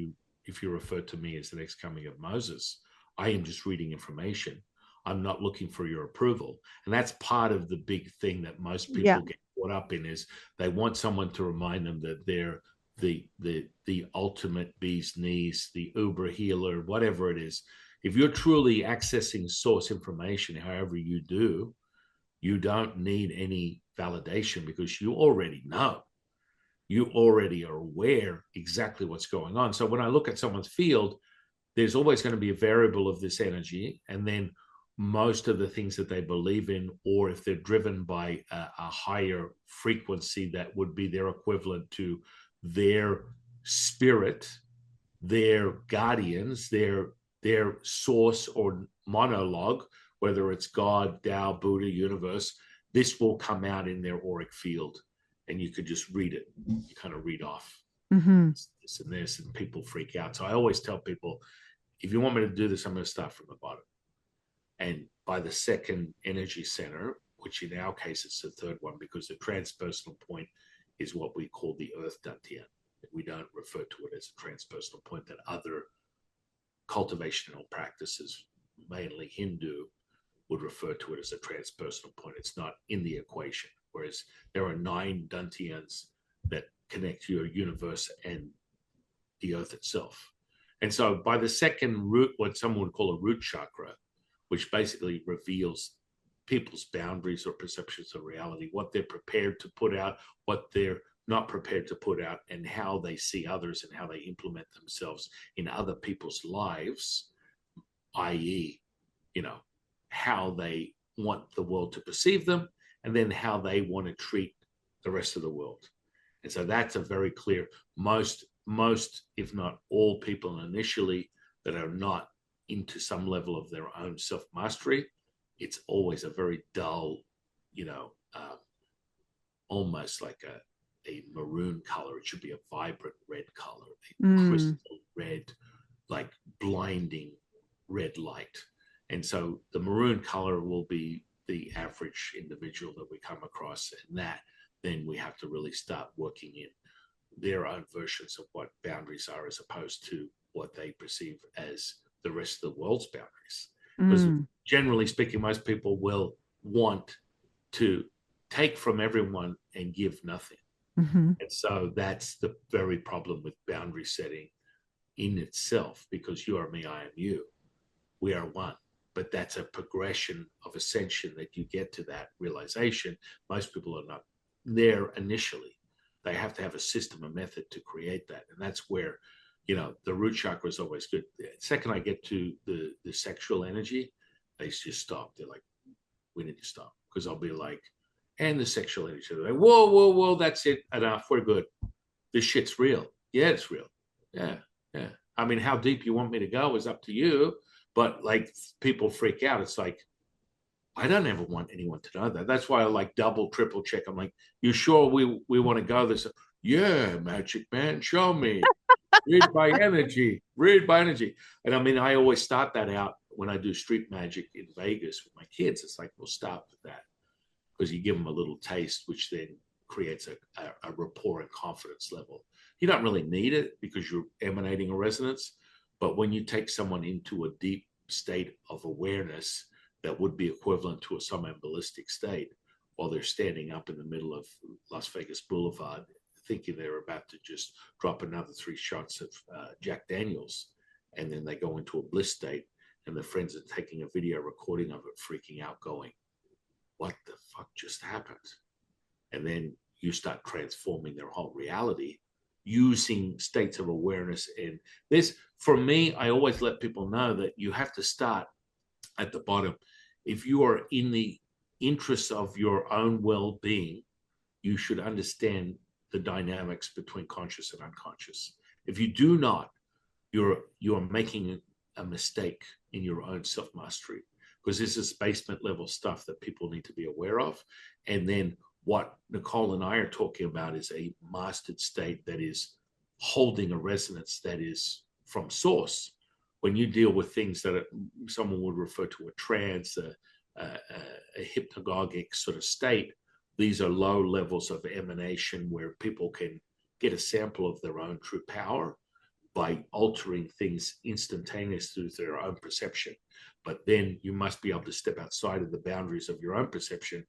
you refer to me as the next coming of Moses. I am just reading information. I'm not looking for your approval. And that's part of the big thing that most Yeah. people get caught up in, is they want someone to remind them that they're the ultimate bee's knees, the uber healer, whatever it is. If you're truly accessing source information, however you do, you don't need any validation, because you already know. You already are aware exactly what's going on. So when I look at someone's field, there's always going to be a variable of this energy, and then most of the things that they believe in, or if they're driven by a higher frequency that would be their equivalent to their spirit, their guardians, their source or monologue, whether it's God, Tao, Buddha, universe, this will come out in their auric field, and you could just read it. You kind of read off this and this, and people freak out. So I always tell people, if you want me to do this, I'm going to start from the bottom. And by the second energy center, which in our case it's the third one, because the transpersonal point is what we call the earth dantian. We don't refer to it as a transpersonal point that other cultivational practices, mainly Hindu, would refer to it as a transpersonal point. It's not in the equation. Whereas there are 9 dantians that connect your universe and the earth itself. And so by the second root, what someone would call a root chakra, which basically reveals people's boundaries or perceptions of reality, what they're prepared to put out, what they're not prepared to put out, and how they see others and how they implement themselves in other people's lives, i.e., how they want the world to perceive them, and then how they want to treat the rest of the world. And so that's a very clear, most, if not all people initially that are not into some level of their own self-mastery, it's always a very dull, you know, almost like a maroon color. It should be a vibrant red color, a Mm. crystal red, like blinding red light. And so the maroon color will be the average individual that we come across. And that then we have to really start working in their own versions of what boundaries are, as opposed to what they perceive as the rest of the world's boundaries. Because Mm. generally speaking, most people will want to take from everyone and give nothing. Hmm. And so that's the very problem with boundary setting in itself, because you are me, I am you. We are one. But that's a progression of ascension that you get to that realization. Most people are not there initially. They have to have a system, a method to create that. And that's where, you know, the root chakra is always good. The second I get to the sexual energy, they just stop. They're like, we need to stop. Because I'll be like, and the sexual energy. They're like, whoa, whoa, whoa, that's it. Enough. We're good. This shit's real. Yeah, it's real. Yeah, yeah. I mean, how deep you want me to go is up to you. But like, people freak out. It's like, I don't ever want anyone to know that. That's why I like double, triple check. I'm like, you sure we want to go this? Yeah, magic man, show me. Read by energy. Read by energy. And I mean, I always start that out when I do street magic in Vegas with my kids. It's like, we'll start with that, because you give them a little taste, which then creates a rapport and confidence level. You don't really need it because you're emanating a resonance. But when you take someone into a deep state of awareness that would be equivalent to a somnambulistic state, while they're standing up in the middle of Las Vegas Boulevard, thinking they're about to just drop another 3 shots of Jack Daniels, and then they go into a bliss state, and the friends are taking a video recording of it, freaking out, going, what the fuck just happened? And then you start transforming their whole reality using states of awareness. And this, for me, I always let people know that you have to start at the bottom. If you are in the interests of your own well-being, you should understand the dynamics between conscious and unconscious. If you do not, you're making a mistake in your own self-mastery, because this is basement level stuff that people need to be aware of. And then what Nicole and I are talking about is a mastered state that is holding a resonance that is from source. When you deal with things that someone would refer to a trance, a hypnagogic sort of state, these are low levels of emanation where people can get a sample of their own true power by altering things instantaneously through their own perception. But then you must be able to step outside of the boundaries of your own perception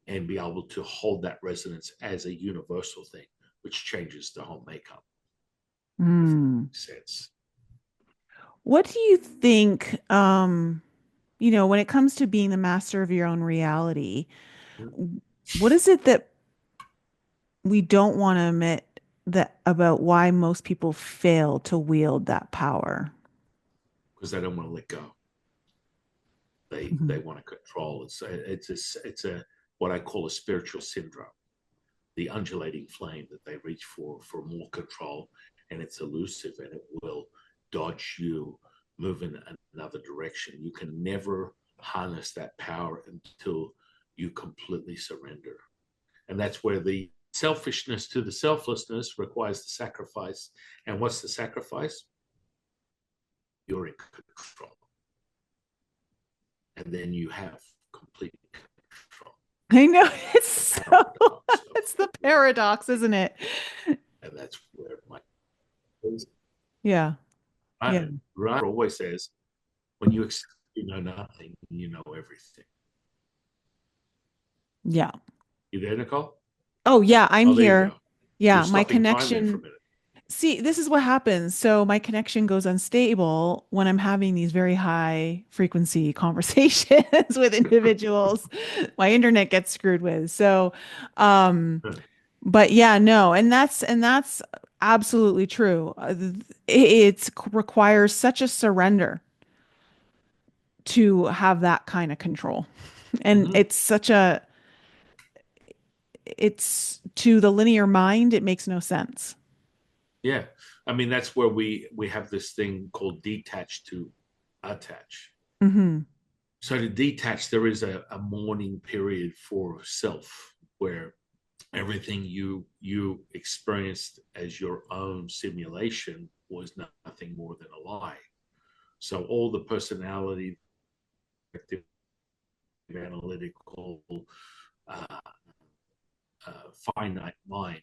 and be able to hold that resonance as a universal thing, which changes the whole makeup. If that Mm. makes sense. What do you think, when it comes to being the master of your own reality, what is it that we don't want to admit that about why most people fail to wield that power? Because they don't want to let go. They Mhm. they want to control. It's a what I call a spiritual syndrome, the undulating flame that they reach for more control, and it's elusive, and it will dodge you, move in another direction. You can never harness that power until you completely surrender. And that's where the selfishness to the selflessness requires the sacrifice. And what's the sacrifice? You're in control. And then you have complete control. I know it's so, Paradox it's the paradox, isn't it? and that's where my Yeah. Yeah. right always says, when you accept you know nothing, you know everything. Yeah. You there, Nicole? Oh, yeah, I'm Oh, there you here. go. You're Yeah, my stopping time there for a connection. minute. See, this is what happens. So my connection goes unstable when I'm having these very high frequency conversations with individuals. My internet gets screwed with. So, um, but yeah, no, and that's absolutely true. It requires such a surrender to have that kind of control. And Mm-hmm. it's such a it's to the linear mind, it makes no sense. Yeah. I mean, that's where we have this thing called detach to attach. Hmm. So to detach, there is a mourning period for self where everything you experienced as your own simulation was nothing more than a lie. So all the personality, analytical, uh, finite mind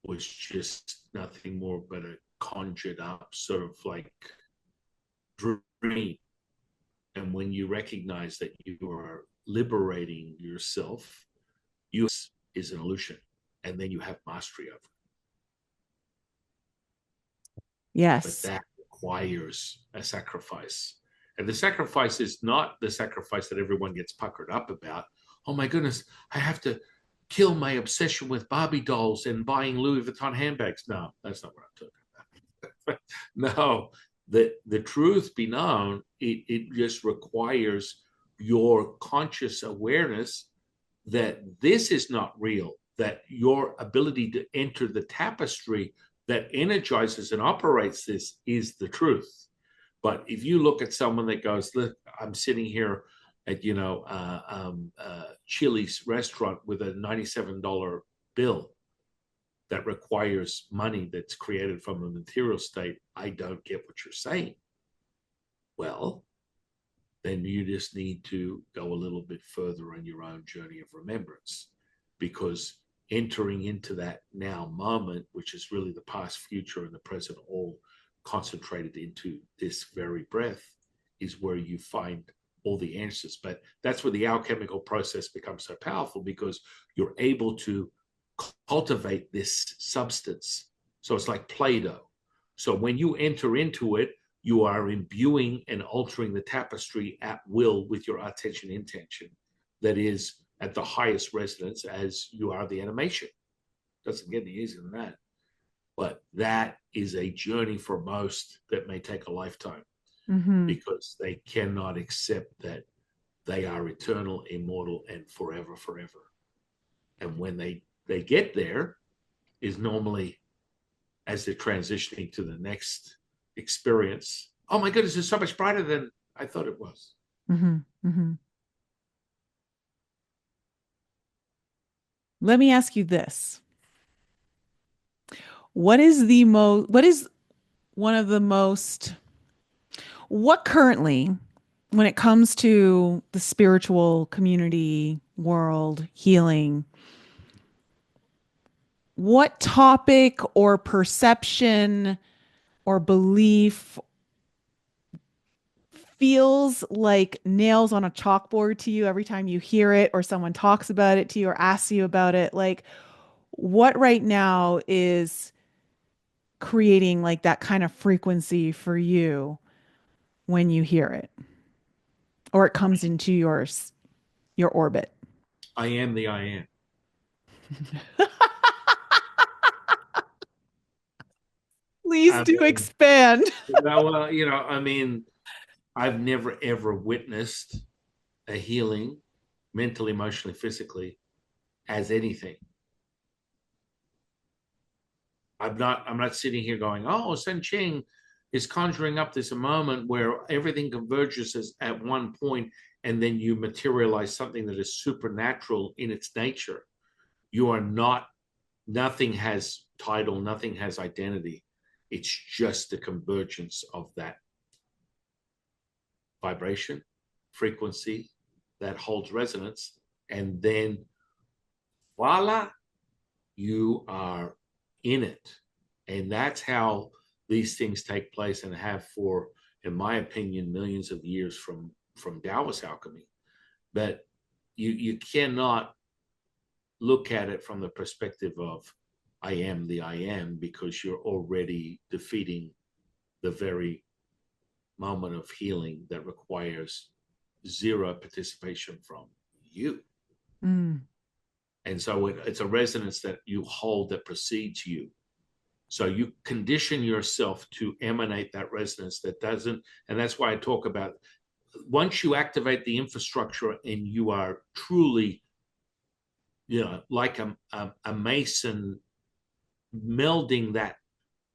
was just nothing more but a conjured up sort of like dream. And when you recognize that you are liberating yourself, you is an illusion, and then you have mastery over it. But Yes. that requires a sacrifice. And the sacrifice is not the sacrifice that everyone gets puckered up about. Oh my goodness, I have to kill my obsession with Barbie dolls and buying Louis Vuitton handbags. No, that's not what I'm talking about. No, the truth be known, it just requires your conscious awareness that this is not real, that your ability to enter the tapestry that energizes and operates this is the truth. But if you look at someone that goes, look, I'm sitting here at Chili's restaurant with a $97 bill that requires money that's created from a material state, I don't get what you're saying. Well, then you just need to go a little bit further on your own journey of remembrance, because entering into that now moment, which is really the past, future, and the present, all concentrated into this very breath, is where you find all the answers. But that's where the alchemical process becomes so powerful, because you're able to cultivate this substance. So it's like Play-Doh. So when you enter into it, you are imbuing and altering the tapestry at will with your attention intention that is at the highest resonance as you are the animation. Doesn't get any easier than that. But that is a journey for most that may take a lifetime, because they cannot accept that they are eternal, immortal, and forever. And when they get there is normally as they're transitioning to the next experience. Oh my goodness, it's so much brighter than I thought it was. Let me ask you this. What is one of the most, what currently, when it comes to the spiritual community, world, healing, what topic or perception or belief feels like nails on a chalkboard to you every time you hear it or someone talks about it to you or asks you about it? Like, what right now is creating like that kind of frequency for you when you hear it or it comes into your orbit? I am the I am. Please I do mean, expand. well, I mean, I've never ever witnessed a healing, mentally, emotionally, physically, as anything. I'm not sitting here going, oh, Sen Ching is conjuring up this moment where everything converges at one point, and then you materialize something that is supernatural in its nature. You are not, nothing has title, nothing has identity. It's just the convergence of that vibration, frequency that holds resonance. And then voila, you are in it. And that's how these things take place and have for, in my opinion, millions of years from Taoist alchemy. But you cannot look at it from the perspective of I am the I am, because you're already defeating the very moment of healing that requires zero participation from you. Mm. And so it's a resonance that you hold that precedes you. So you condition yourself to emanate that resonance that doesn't, and that's why I talk about once you activate the infrastructure and you are truly like a mason melding that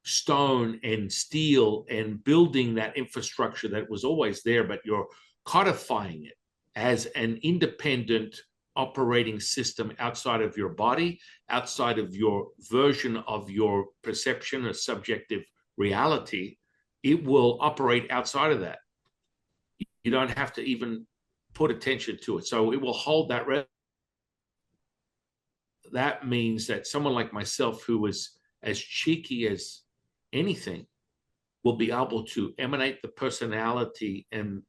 stone and steel and building that infrastructure that was always there, but you're codifying it as an independent operating system outside of your body, outside of your version of your perception of subjective reality. It will operate outside of that. You don't have to even put attention to it. So it will hold that. That means that someone like myself, who is as cheeky as anything, will be able to emanate the personality and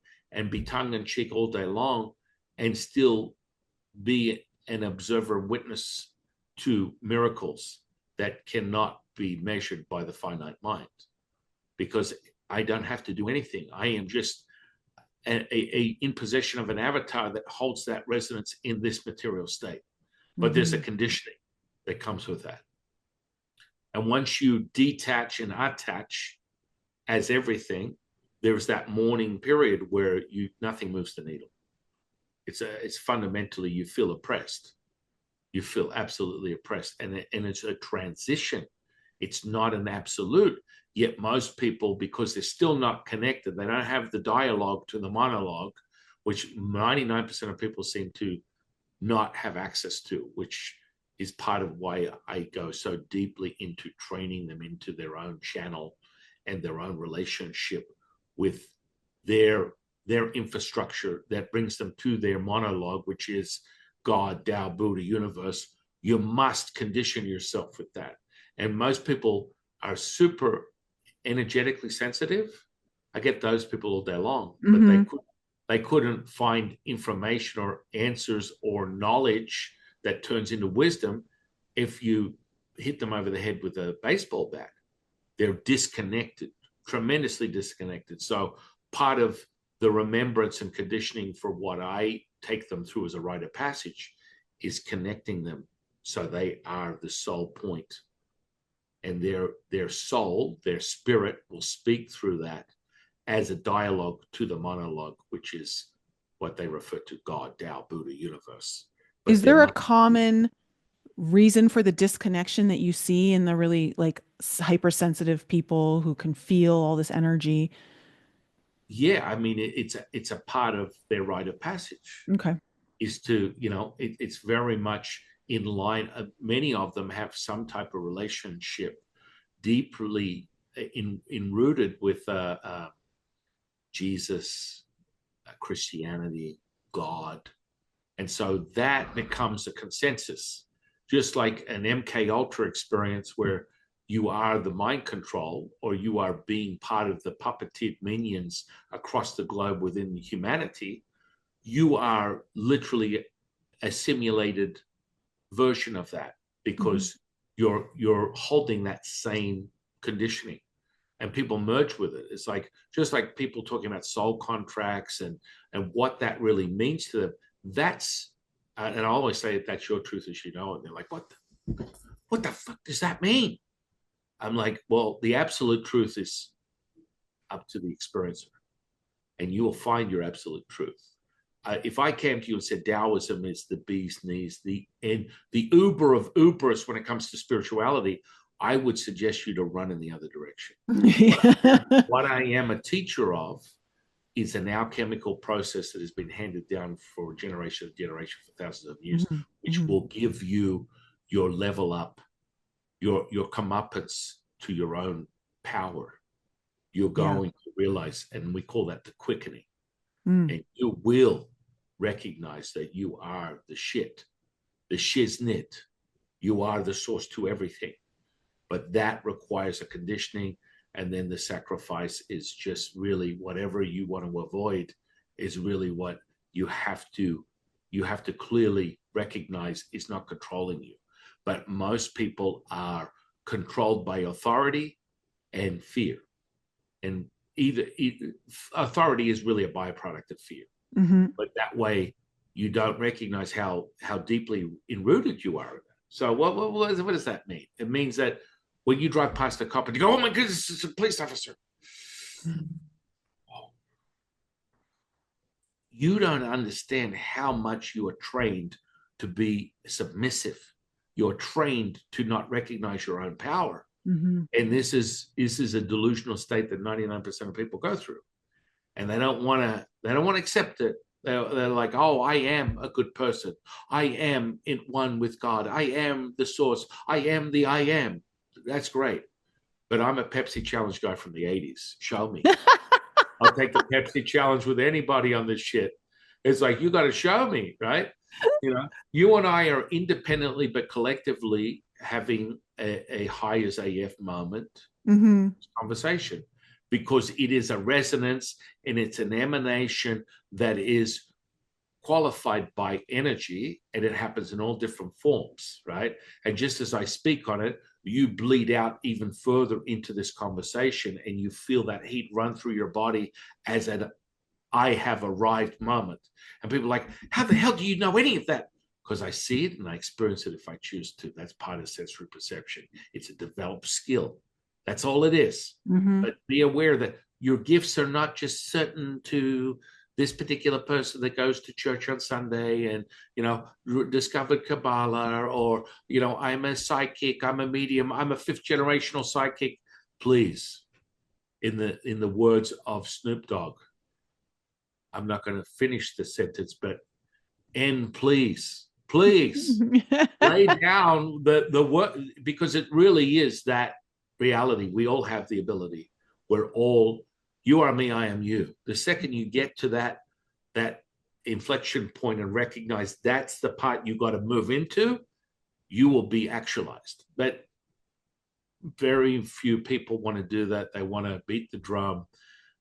be tongue-in-cheek all day long and still be an observer witness to miracles that cannot be measured by the finite mind, because I don't have to do anything. I am just in possession of an avatar that holds that resonance in this material state. But there's a conditioning that comes with that. And once you detach and attach as everything, there's that mourning period where nothing moves the needle. It's fundamentally, you feel oppressed. You feel absolutely oppressed. And it's a transition. It's not an absolute. Yet most people, because they're still not connected, they don't have the dialogue to the monologue, which 99% of people seem to not have access to, which is part of why I go so deeply into training them into their own channel and their own relationship with their infrastructure that brings them to their monologue, which is God, Tao, Buddha, universe. You must condition yourself with that. And most people are super energetically sensitive. I get those people all day long, but they couldn't find information or answers or knowledge that turns into wisdom if you hit them over the head with a baseball bat. They're disconnected, tremendously disconnected. So part of the remembrance and conditioning for what I take them through as a rite of passage is connecting them so they are the soul point. And their soul, their spirit will speak through that as a dialogue to the monologue, which is what they refer to: God, Tao, Buddha, universe. But is there a common reason for the disconnection that you see in the really like hypersensitive people who can feel all this energy? Yeah, I mean, it's a part of their rite of passage. Okay. Is to, it's very much in line. Many of them have some type of relationship deeply enrooted with Jesus, Christianity, God. And so that becomes a consensus, just like an MK Ultra experience where you are the mind control, or you are being part of the puppeteered minions across the globe within humanity. You are literally a simulated version of that, because you're holding that same conditioning, and people merge with it. It's like, just like people talking about soul contracts and what that really means to them. That's and I always say, that's your truth as you know it. And they're like, what the fuck does that mean? I'm like, well, the absolute truth is up to the experiencer, and you will find your absolute truth. If I came to you and said Taoism is the bee's knees, the uber of ubers when it comes to spirituality, I would suggest you to run in the other direction. What I am a teacher of is an alchemical process that has been handed down for generation to generation for thousands of years, which will give you your level up, your comeuppance to your own power. You're going to realize, and we call that the quickening. And you will recognize that you are the shit, the shiznit. You are the source to everything. But that requires a conditioning. And then the sacrifice is just really whatever you want to avoid is really what you have to clearly recognize is not controlling you. But most people are controlled by authority and fear. And either authority is really a byproduct of fear. But that way you don't recognize how deeply enrooted you are in that. So what does that mean? It means that when you drive past a cop and you go, oh my goodness, it's a police officer. You don't understand how much you are trained to be submissive. You're trained to not recognize your own power. Mm-hmm. And this is a delusional state that 99% of people go through. And they don't want to accept it. They're like, oh, I am a good person. I am in one with God. I am the source. I am the I am. That's great. But I'm a Pepsi challenge guy from the 80s. Show me. I'll take the Pepsi challenge with anybody on this shit. It's like, you got to show me, right? You know, you and I are independently but collectively having a high as AF moment conversation, because it is a resonance and it's an emanation that is qualified by energy, and it happens in all different forms, right? And just as I speak on it, you bleed out even further into this conversation, and you feel that heat run through your body as an I have arrived moment. And people are like, how the hell do you know any of that? Because I see it and I experience it if I choose to. That's part of sensory perception. It's a developed skill. That's all it is. Mm-hmm. But be aware that your gifts are not just certain to this particular person that goes to church on Sunday and, you know, discovered Kabbalah, or, you know, I'm a psychic, I'm a medium, I'm a fifth generational psychic. Please, in the words of Snoop Dogg, I'm not going to finish the sentence, but please lay down the work, because it really is that reality. We all have the ability. We're all, you are me, I am you. The second you get to that inflection point and recognize that's the part you got to move into, you will be actualized. But very few people want to do that. They want to beat the drum.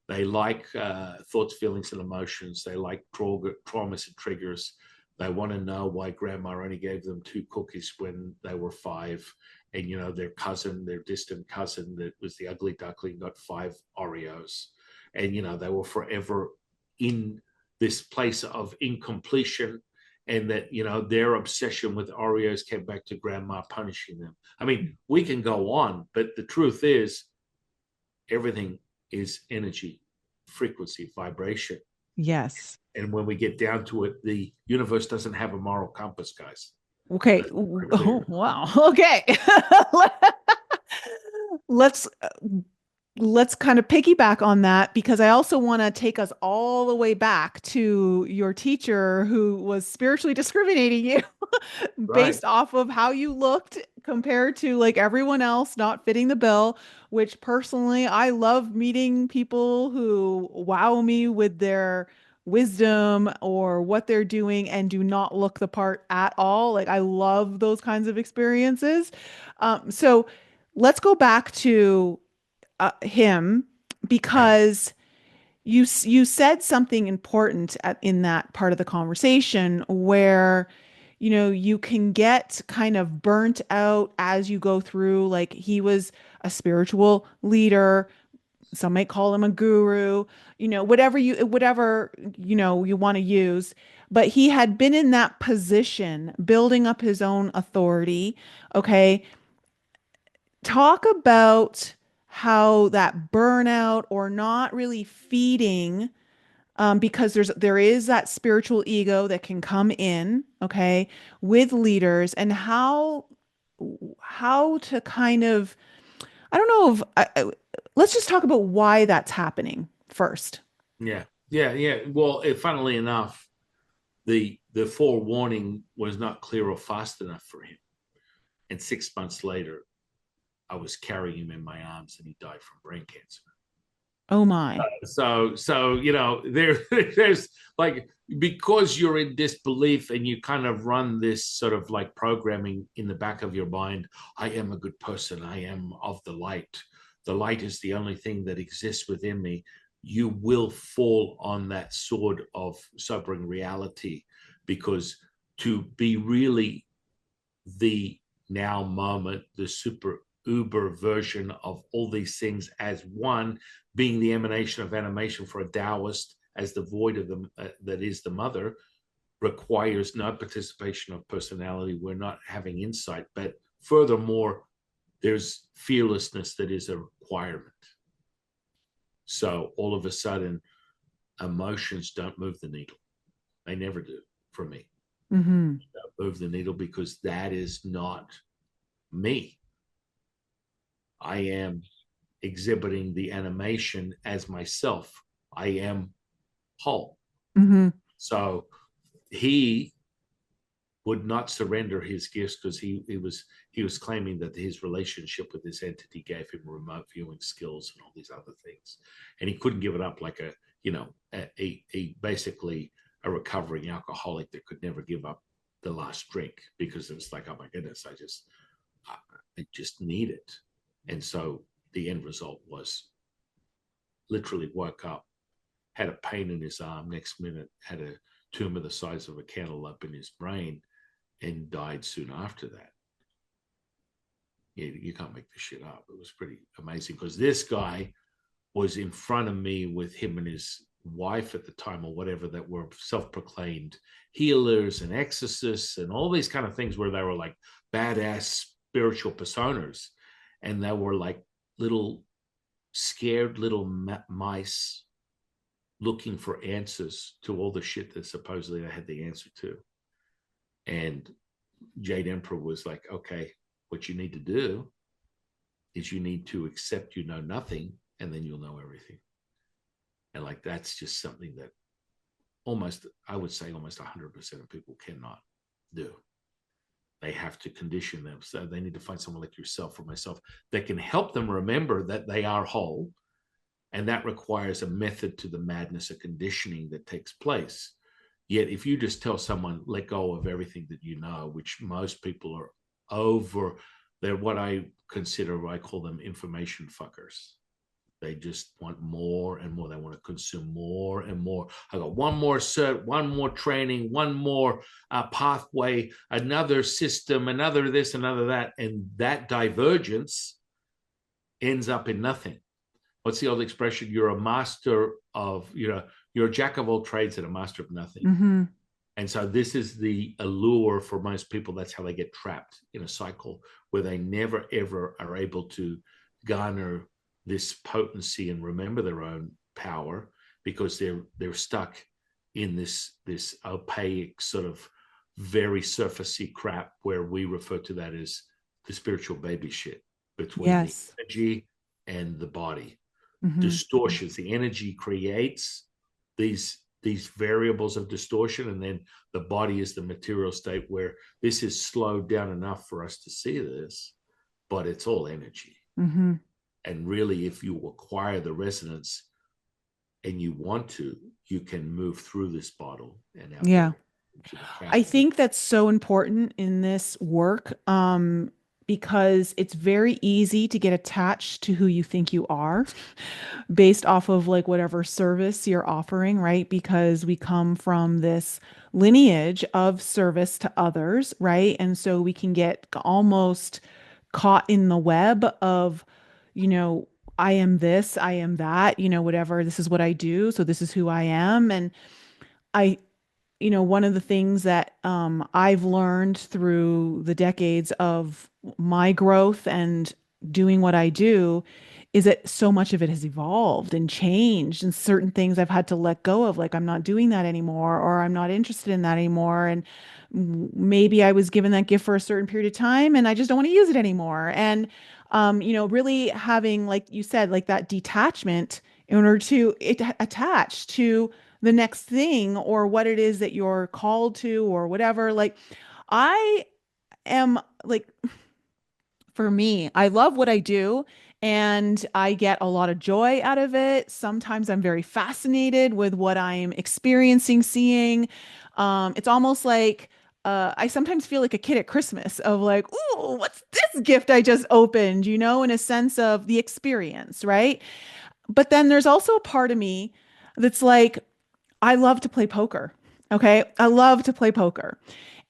They like thoughts, feelings, and emotions. They like traumas and triggers. They want to know why grandma only gave them 2 cookies when they were 5. And, you know, their distant cousin that was the ugly duckling got 5 Oreos. And, you know, they were forever in this place of incompletion. And that, you know, their obsession with Oreos came back to grandma punishing them. I mean, we can go on, but the truth is everything is energy, frequency, vibration. Yes. And when we get down to it, the universe doesn't have a moral compass, guys. Okay. Oh, wow. Okay. Let's kind of piggyback on that, because I also want to take us all the way back to your teacher who was spiritually discriminating you based off of how you looked compared to like everyone else not fitting the bill, which personally, I love meeting people who wow me with their wisdom or what they're doing and do not look the part at all. Like I love those kinds of experiences. So let's go back to him, because you said something important in that part of the conversation where you can get kind of burnt out as you go through. Like he was a spiritual leader, some might call him a guru, whatever you want to use, but he had been in that position building up his own authority. Okay, talk about how that burnout or not really feeding, because there is that spiritual ego that can come in, okay, with leaders, and how to kind of, I don't know if let's just talk about why that's happening first. Yeah. Well, funnily enough, the forewarning was not clear or fast enough for him, and 6 months later, I was carrying him in my arms, and he died from brain cancer. Oh my. So there's like, because you're in disbelief and you kind of run this sort of like programming in the back of your mind. I am a good person. I am of the light. The light is the only thing that exists within me. You will fall on that sword of sobering reality, because to be really the now moment, the super uber version of all these things as one, being the emanation of animation for a Taoist, as the void of them that is the mother, requires no participation of personality. We're not having insight, but furthermore, there's fearlessness that is a requirement. So all of a sudden, emotions don't move the needle. They never do for me. Mm-hmm. move the needle because that is not me. I am exhibiting the animation as myself. I am whole. Mm-hmm. So he would not surrender his gifts because he was claiming that his relationship with this entity gave him remote viewing skills and all these other things, and he couldn't give it up like a basically a recovering alcoholic that could never give up the last drink because it was like, oh my goodness, I just need it. And so the end result was literally woke up, had a pain in his arm, next minute had a tumor the size of a cantaloupe in his brain, and died soon after that. You can't make this shit up. It was pretty amazing because this guy was in front of me with him and his wife at the time or whatever that were self-proclaimed healers and exorcists and all these kind of things where they were like badass spiritual personas, and they were like little scared little mice looking for answers to all the shit that supposedly they had the answer to. And Jade Emperor was like, okay, what you need to do is you need to accept you know nothing, and then you'll know everything. And like, that's just something that I would say almost 100% of people cannot do. They have to condition them. So they need to find someone like yourself or myself that can help them remember that they are whole. And that requires a method to the madness of conditioning that takes place. Yet if you just tell someone, let go of everything that you know, which most people are over, they're what I call them information fuckers. They just want more and more. They want to consume more and more. I got one more cert, one more training, one more pathway, another system, another this, another that. And that divergence ends up in nothing. What's the old expression? You're a master of, you're a jack of all trades and a master of nothing. Mm-hmm. And so this is the allure for most people. That's how they get trapped in a cycle where they never, ever are able to garner this potency and remember their own power because they're stuck in this opaque sort of very surfacey crap where we refer to that as the spiritual baby shit between the energy and the body. Mm-hmm. Distortions. The energy creates these variables of distortion, and then the body is the material state where this is slowed down enough for us to see this, but it's all energy. Mm-hmm. And really, if you acquire the resonance and you want to, you can move through this bottle and out. Yeah. I think that's so important in this work, because it's very easy to get attached to who you think you are based off of like whatever service you're offering, right? Because we come from this lineage of service to others, right? And so we can get almost caught in the web of, I am this, I am that, whatever, this is what I do, so this is who I am. And I one of the things that I've learned through the decades of my growth and doing what I do is that so much of it has evolved and changed, and certain things I've had to let go of, like I'm not doing that anymore, or I'm not interested in that anymore. And maybe I was given that gift for a certain period of time and I just don't want to use it anymore. And, really having, like you said, like that detachment in order to attach to the next thing or what it is that you're called to or whatever. Like I am like, for me, I love what I do and I get a lot of joy out of it. Sometimes I'm very fascinated with what I'm experiencing, seeing. It's almost like I sometimes feel like a kid at Christmas of like, ooh, what's this gift I just opened, in a sense of the experience, right? But then there's also a part of me that's like, I love to play poker. Okay. I love to play poker.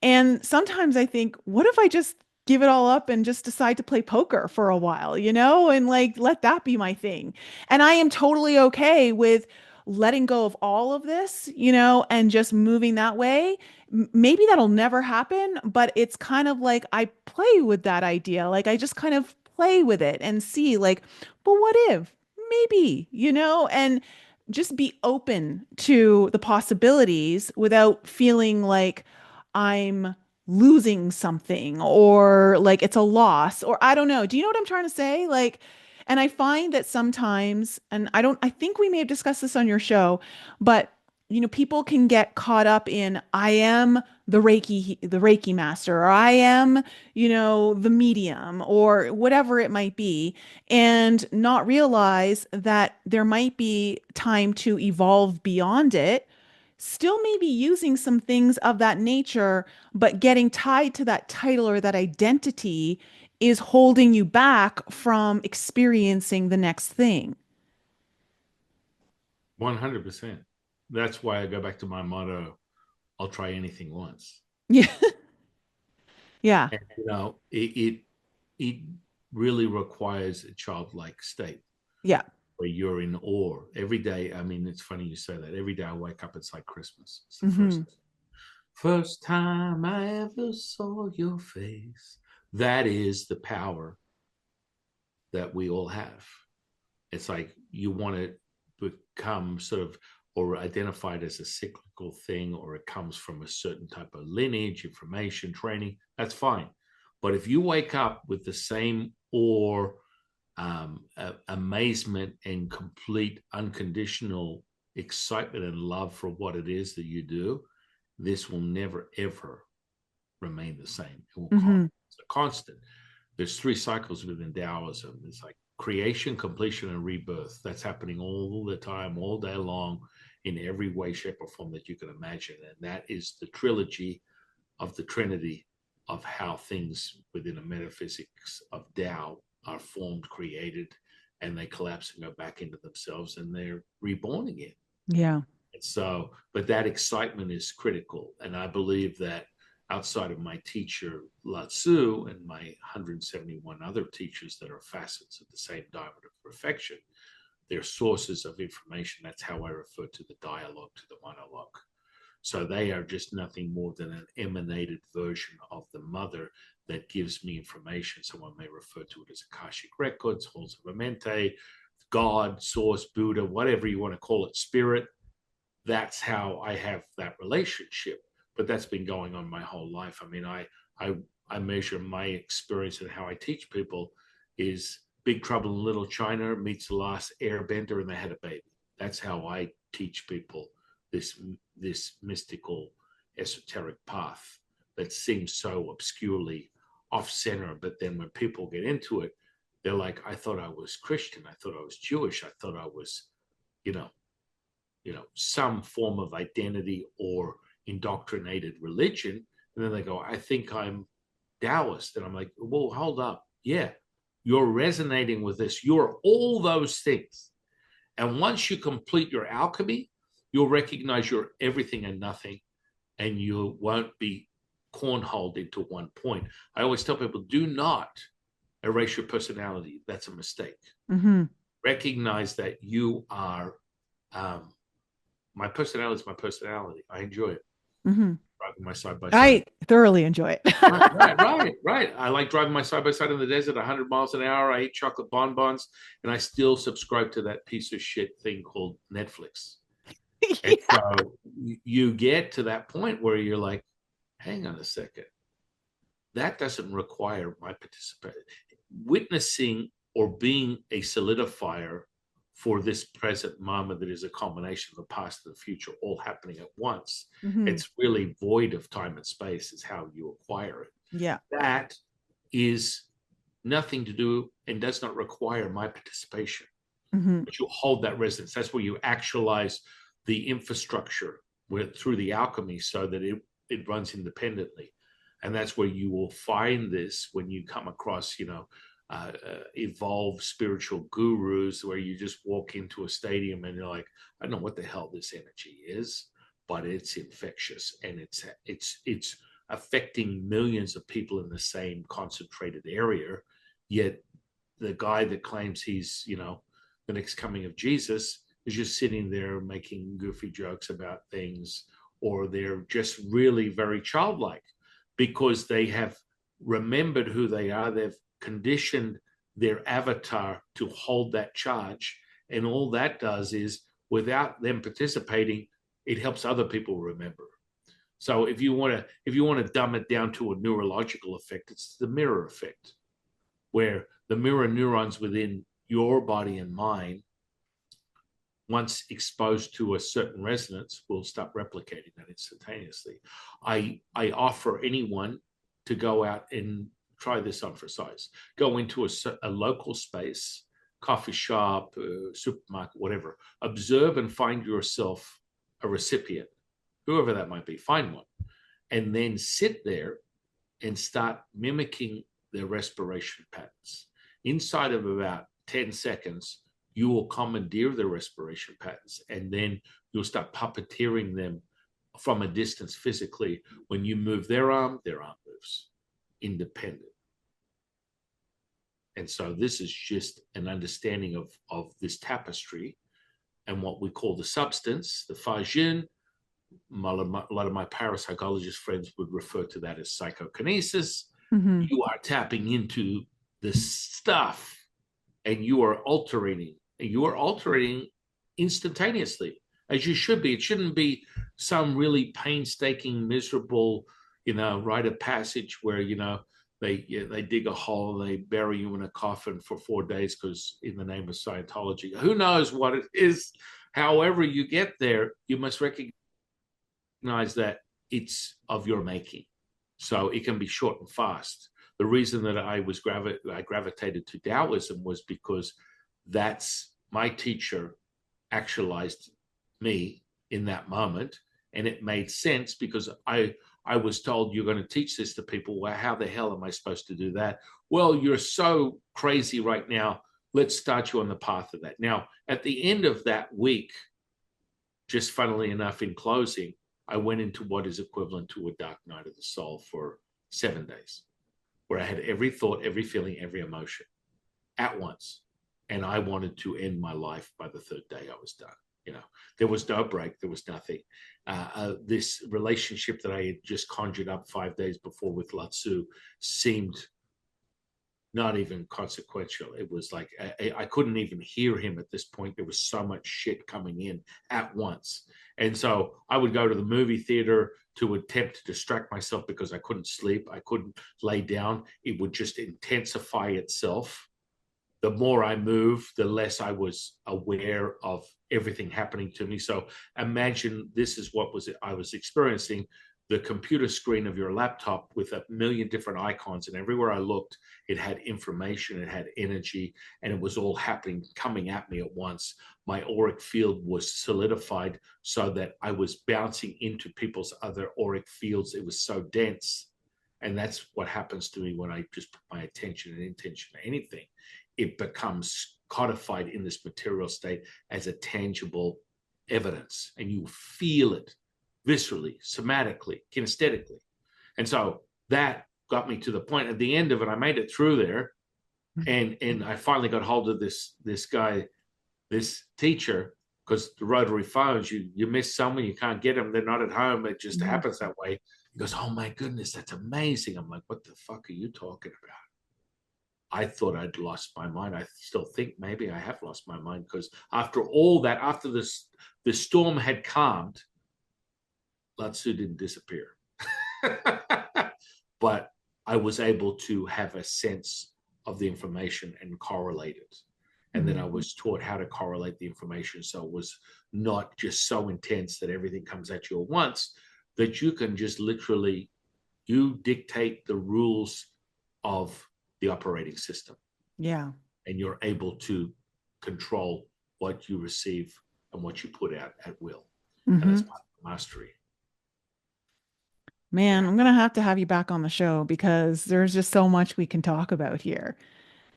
And sometimes I think, what if I just give it all up and just decide to play poker for a while, and like let that be my thing. And I am totally okay with letting go of all of this, and just moving that way. Maybe that'll never happen, but it's kind of like I play with that idea. Like I just kind of play with it and see like, but what if? Maybe, and just be open to the possibilities without feeling like I'm losing something or like it's a loss or I don't know. Do you know what I'm trying to say? Like, and I find that sometimes, and I think we may have discussed this on your show, but people can get caught up in I am the Reiki master, or I am, the medium, or whatever it might be, and not realize that there might be time to evolve beyond it, still maybe using some things of that nature, but getting tied to that title or that identity is holding you back from experiencing the next thing. 100%. That's why I go back to my motto, I'll try anything once. Yeah. Yeah. And, it really requires a childlike state Yeah. where you're in awe every day. I mean, it's funny you say that. Every day I wake up, it's like Christmas. It's the Hmm. first time I ever saw your face. That is the power that we all have. It's like you want to become sort of or identified as a cyclical thing, or it comes from a certain type of lineage, information, training, that's fine. But if you wake up with the same awe, amazement, and complete unconditional excitement and love for what it is that you do, this will never, ever remain the same. It will Hmm. it's a constant. There's 3 cycles within Taoism. It's like creation, completion, and rebirth. That's happening all the time, all day long, in every way, shape, or form that you can imagine. And that is the trilogy of the Trinity of how things within a metaphysics of Tao are formed, created, and they collapse and go back into themselves and they're reborn again. Yeah. And so, but that excitement is critical. And I believe that outside of my teacher, Lao Tzu, and my 171 other teachers that are facets of the same diamond of perfection, they're sources of information. That's how I refer to the dialogue, to the monologue. So they are just nothing more than an emanated version of the mother that gives me information. Someone may refer to it as Akashic Records, Halls of Amente, God, Source, Buddha, whatever you want to call it, Spirit. That's how I have that relationship. But that's been going on my whole life. I mean, I measure my experience and how I teach people is Big Trouble in Little China meets the last airbender and they had a baby. That's how I teach people this mystical, esoteric path that seems so obscurely off center. But then when people get into it, they're like, I thought I was Christian. I thought I was Jewish. I thought I was, you know, some form of identity or indoctrinated religion. And then they go, I think I'm Taoist. And I'm like, well, hold up. Yeah, you're resonating with this. You're all those things. And once you complete your alchemy, you'll recognize you're everything and nothing, and you won't be cornholed into one point. I always tell people, do not erase your personality. That's a mistake. Hmm. Recognize that you are, my personality is my personality. I enjoy it. Hmm. Driving my side by side. I thoroughly enjoy it. Right. I like driving my side by side in the desert, 100 miles an hour. I eat chocolate bonbons, and I still subscribe to that piece of shit thing called Netflix. And Yeah. so you get to that point where you're like, hang on a second. That doesn't require my participation. Witnessing or being a solidifier for this present moment that is a combination of the past and the future all happening at once. Hmm. It's really void of time and space is how you acquire it. Yeah. That is nothing to do and does not require my participation. Hmm. But you hold that resonance. That's where you actualize the infrastructure through the alchemy so that it runs independently. And that's where you will find this when you come across, evolved spiritual gurus, where you just walk into a stadium and you're like, I don't know what the hell this energy is, but it's infectious and it's affecting millions of people in the same concentrated area. Yet the guy that claims he's, the next coming of Jesus is just sitting there making goofy jokes about things, or they're just really very childlike because they have remembered who they are. They've conditioned their avatar to hold that charge. And all that does is, without them participating, it helps other people remember. So if you want to dumb it down to a neurological effect, it's the mirror effect, where the mirror neurons within your body and mind, once exposed to a certain resonance, will start replicating that instantaneously. I offer anyone to go out and try this on for size. Go into a local space, coffee shop, supermarket, whatever. Observe and find yourself a recipient, whoever that might be. Find one, and then sit there and start mimicking their respiration patterns. Inside of about 10 seconds, you will commandeer their respiration patterns, and then you'll start puppeteering them from a distance physically. When you move their arm moves independent. And so this is just an understanding of this tapestry and what we call the substance, the fajin. A lot of my parapsychologist friends would refer to that as psychokinesis. Mm-hmm. You are tapping into the stuff, and you are altering instantaneously, as you should be. It shouldn't be some really painstaking, miserable, rite of passage where they dig a hole and they bury you in a coffin for 4 days because in the name of Scientology. Who knows what it is? However you get there, you must recognize that it's of your making. So it can be short and fast. The reason that I gravitated to Taoism was because that's my teacher actualized me in that moment. And it made sense because I was told, you're going to teach this to people. Well, how the hell am I supposed to do that? Well, you're so crazy right now. Let's start you on the path of that. Now, at the end of that week, just funnily enough, in closing, I went into what is equivalent to a dark night of the soul for 7 days, where I had every thought, every feeling, every emotion at once. And I wanted to end my life by the third day I was done. There was no break. There was nothing. This relationship that I had just conjured up 5 days before with Lao Tzu seemed not even consequential. It was like I couldn't even hear him at this point. There was so much shit coming in at once. And so I would go to the movie theater to attempt to distract myself because I couldn't sleep. I couldn't lay down. It would just intensify itself. The more I moved, the less I was aware of everything happening to me. So imagine this is what I was experiencing. The computer screen of your laptop with a million different icons, and everywhere I looked, it had information, it had energy, and it was all happening, coming at me at once. My auric field was solidified so that I was bouncing into people's other auric fields. It was so dense. And that's what happens to me when I just put my attention and intention to anything. It becomes codified in this material state as a tangible evidence, and you feel it viscerally, somatically, kinesthetically. And so that got me to the point. At the end of it, I made it through there, and I finally got hold of this guy, this teacher, because the rotary phones, you miss someone, you can't get them, they're not at home, it just happens that way. He goes, "Oh my goodness, that's amazing." I'm like, "What the fuck are you talking about?" I thought I'd lost my mind. I still think maybe I have lost my mind, because after all that, after the storm had calmed, Lao Tzu didn't disappear. But I was able to have a sense of the information and correlate it. And then I was taught how to correlate the information, so it was not just so intense that everything comes at you at once, that you can just literally, you dictate the rules of the operating system. Yeah. And you're able to control what you receive and what you put out at will. And that's part of mastery. Man, I'm going to have you back on the show because there's just so much we can talk about here.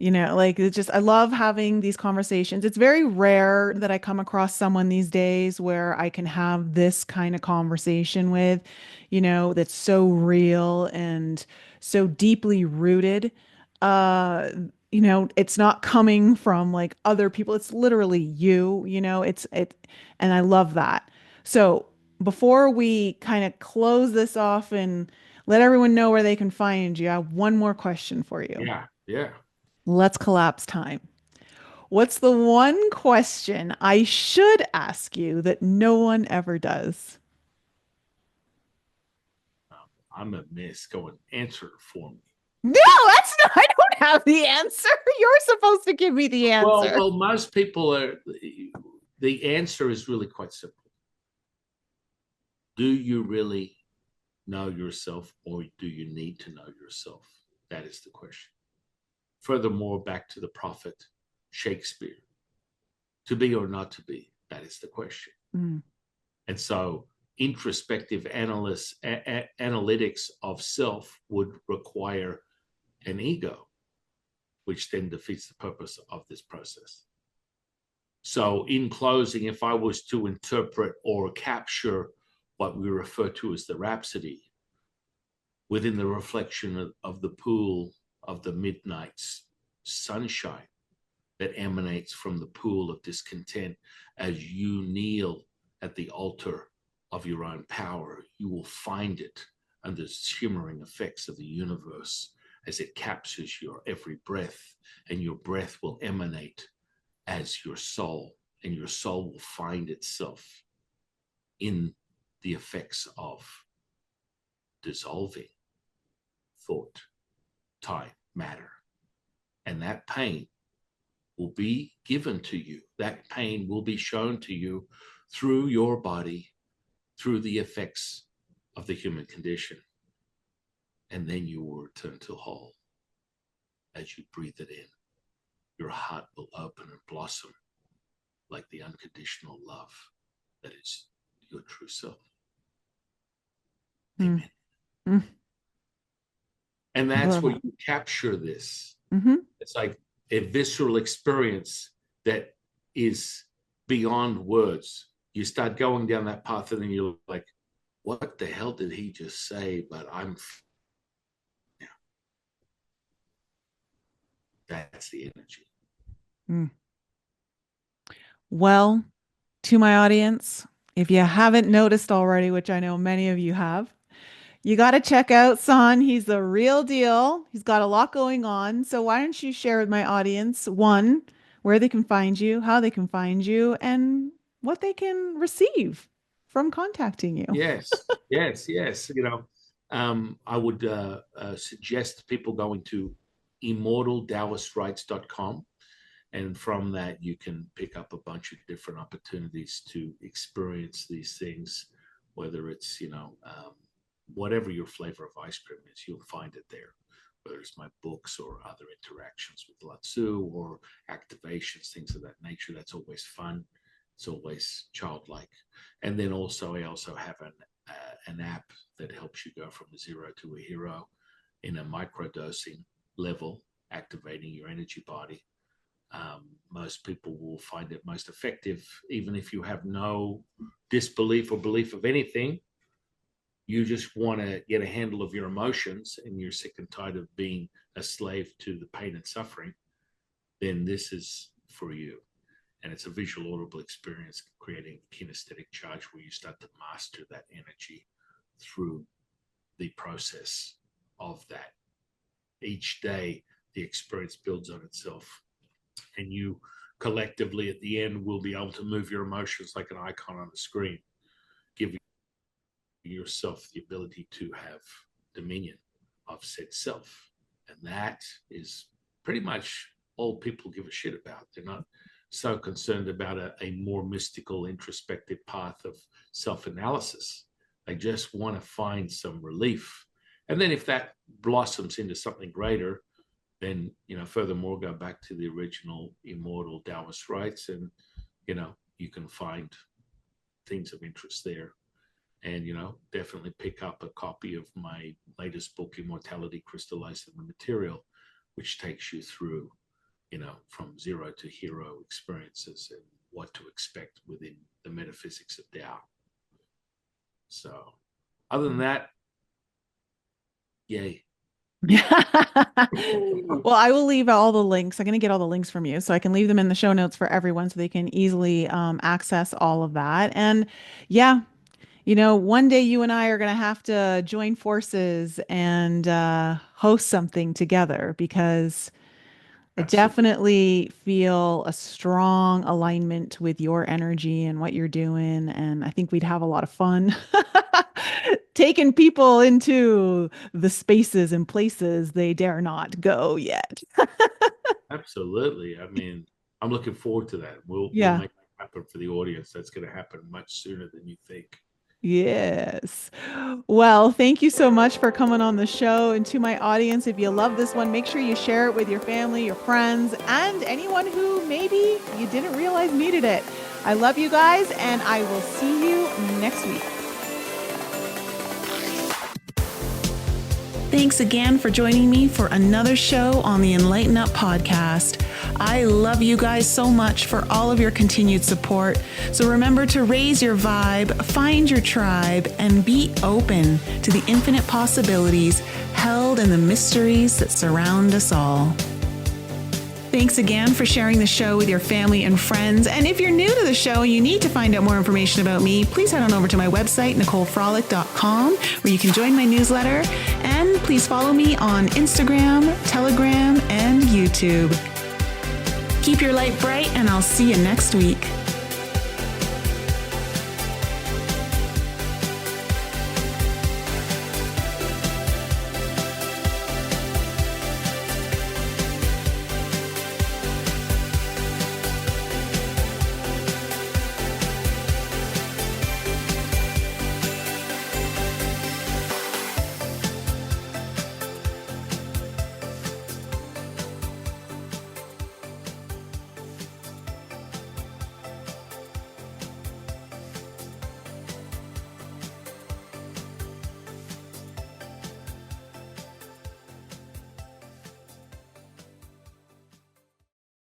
Like it's just, I love having these conversations. It's very rare that I come across someone these days where I can have this kind of conversation with, that's so real and so deeply rooted. Uh, it's not coming from like other people. It's literally you, and I love that. So before we kind of close this off and let everyone know where they can find you, I have one more question for you. Yeah. Yeah. Let's collapse time. What's the one question I should ask you that no one ever does? I'm a mess. Go and answer it for me. No, that's not, I don't have the answer. You're supposed to give me the answer. Well, most people are. The answer is really quite simple. Do you really know yourself, or do you need to know yourself? That is the question. Furthermore, back to the prophet Shakespeare, to be or not to be, that is the question. Mm. And so introspective analytics of self would require an ego, which then defeats the purpose of this process. So in closing, if I was to interpret or capture what we refer to as the rhapsody within the reflection of the pool of the midnight's sunshine that emanates from the pool of discontent, as you kneel at the altar of your own power, you will find it under the shimmering effects of the universe as it captures your every breath, and your breath will emanate as your soul, and your soul will find itself in the effects of dissolving thought, time, matter. And that pain will be given to you. That pain will be shown to you through your body, through the effects of the human condition. And then you will return to whole. As you breathe it in, your heart will open and blossom like the unconditional love that is your true self. Amen. Mm. And that's where you capture this. Mm-hmm. It's like a visceral experience that is beyond words. You start going down that path, and then you're like, what the hell did he just say? But that's the energy. Mm. Well, to my audience, if you haven't noticed already, which I know many of you have, you got to check out San. He's the real deal. He's got a lot going on. So why don't you share with my audience, one, where they can find you, how they can find you, and what they can receive from contacting you? Yes. I would suggest people going to immortaldaoistrights.com. And from that, you can pick up a bunch of different opportunities to experience these things, whether it's, whatever your flavor of ice cream is, you'll find it there. Whether it's my books or other interactions with Lao Tzu or activations, things of that nature. That's always fun. It's always childlike. And then also, I also have an app that helps you go from a zero to a hero in a microdosing level, activating your energy body. Most people will find it most effective, even if you have no disbelief or belief of anything. You just want to get a handle of your emotions, and you're sick and tired of being a slave to the pain and suffering, then this is for you. And it's a visual audible experience, creating kinesthetic charge where you start to master that energy through the process of that. Each day, the experience builds on itself, and you collectively at the end will be able to move your emotions like an icon on the screen, give yourself the ability to have dominion of said self. And that is pretty much all people give a shit about. They're not so concerned about a more mystical, introspective path of self-analysis. They just want to find some relief. And then if that blossoms into something greater, then, furthermore, go back to the original immortal Taoist rights, and, you can find things of interest there. And, definitely pick up a copy of my latest book, Immortality Crystallized in the Material, which takes you through, from zero to hero experiences and what to expect within the metaphysics of Tao. So other than that, yay. Well, I will leave all the links. I'm going to get all the links from you so I can leave them in the show notes for everyone so they can easily access all of that. And yeah, one day you and I are going to have to join forces and host something together, because I definitely feel a strong alignment with your energy and what you're doing. And I think we'd have a lot of fun taken people into the spaces and places they dare not go yet. Absolutely. I mean, I'm looking forward to that. We'll make that happen for the audience. That's going to happen much sooner than you think. Yes. Well, thank you so much for coming on the show. And to my audience, if you love this one, make sure you share it with your family, your friends, and anyone who maybe you didn't realize needed it. I love you guys, and I will see you next week. Thanks again for joining me for another show on the Enlighten Up podcast. I love you guys so much for all of your continued support. So remember to raise your vibe, find your tribe, and be open to the infinite possibilities held in the mysteries that surround us all. Thanks again for sharing the show with your family and friends. And if you're new to the show and you need to find out more information about me, please head on over to my website, NicoleFrolick.com, where you can join my newsletter. And please follow me on Instagram, Telegram, and YouTube. Keep your light bright, and I'll see you next week.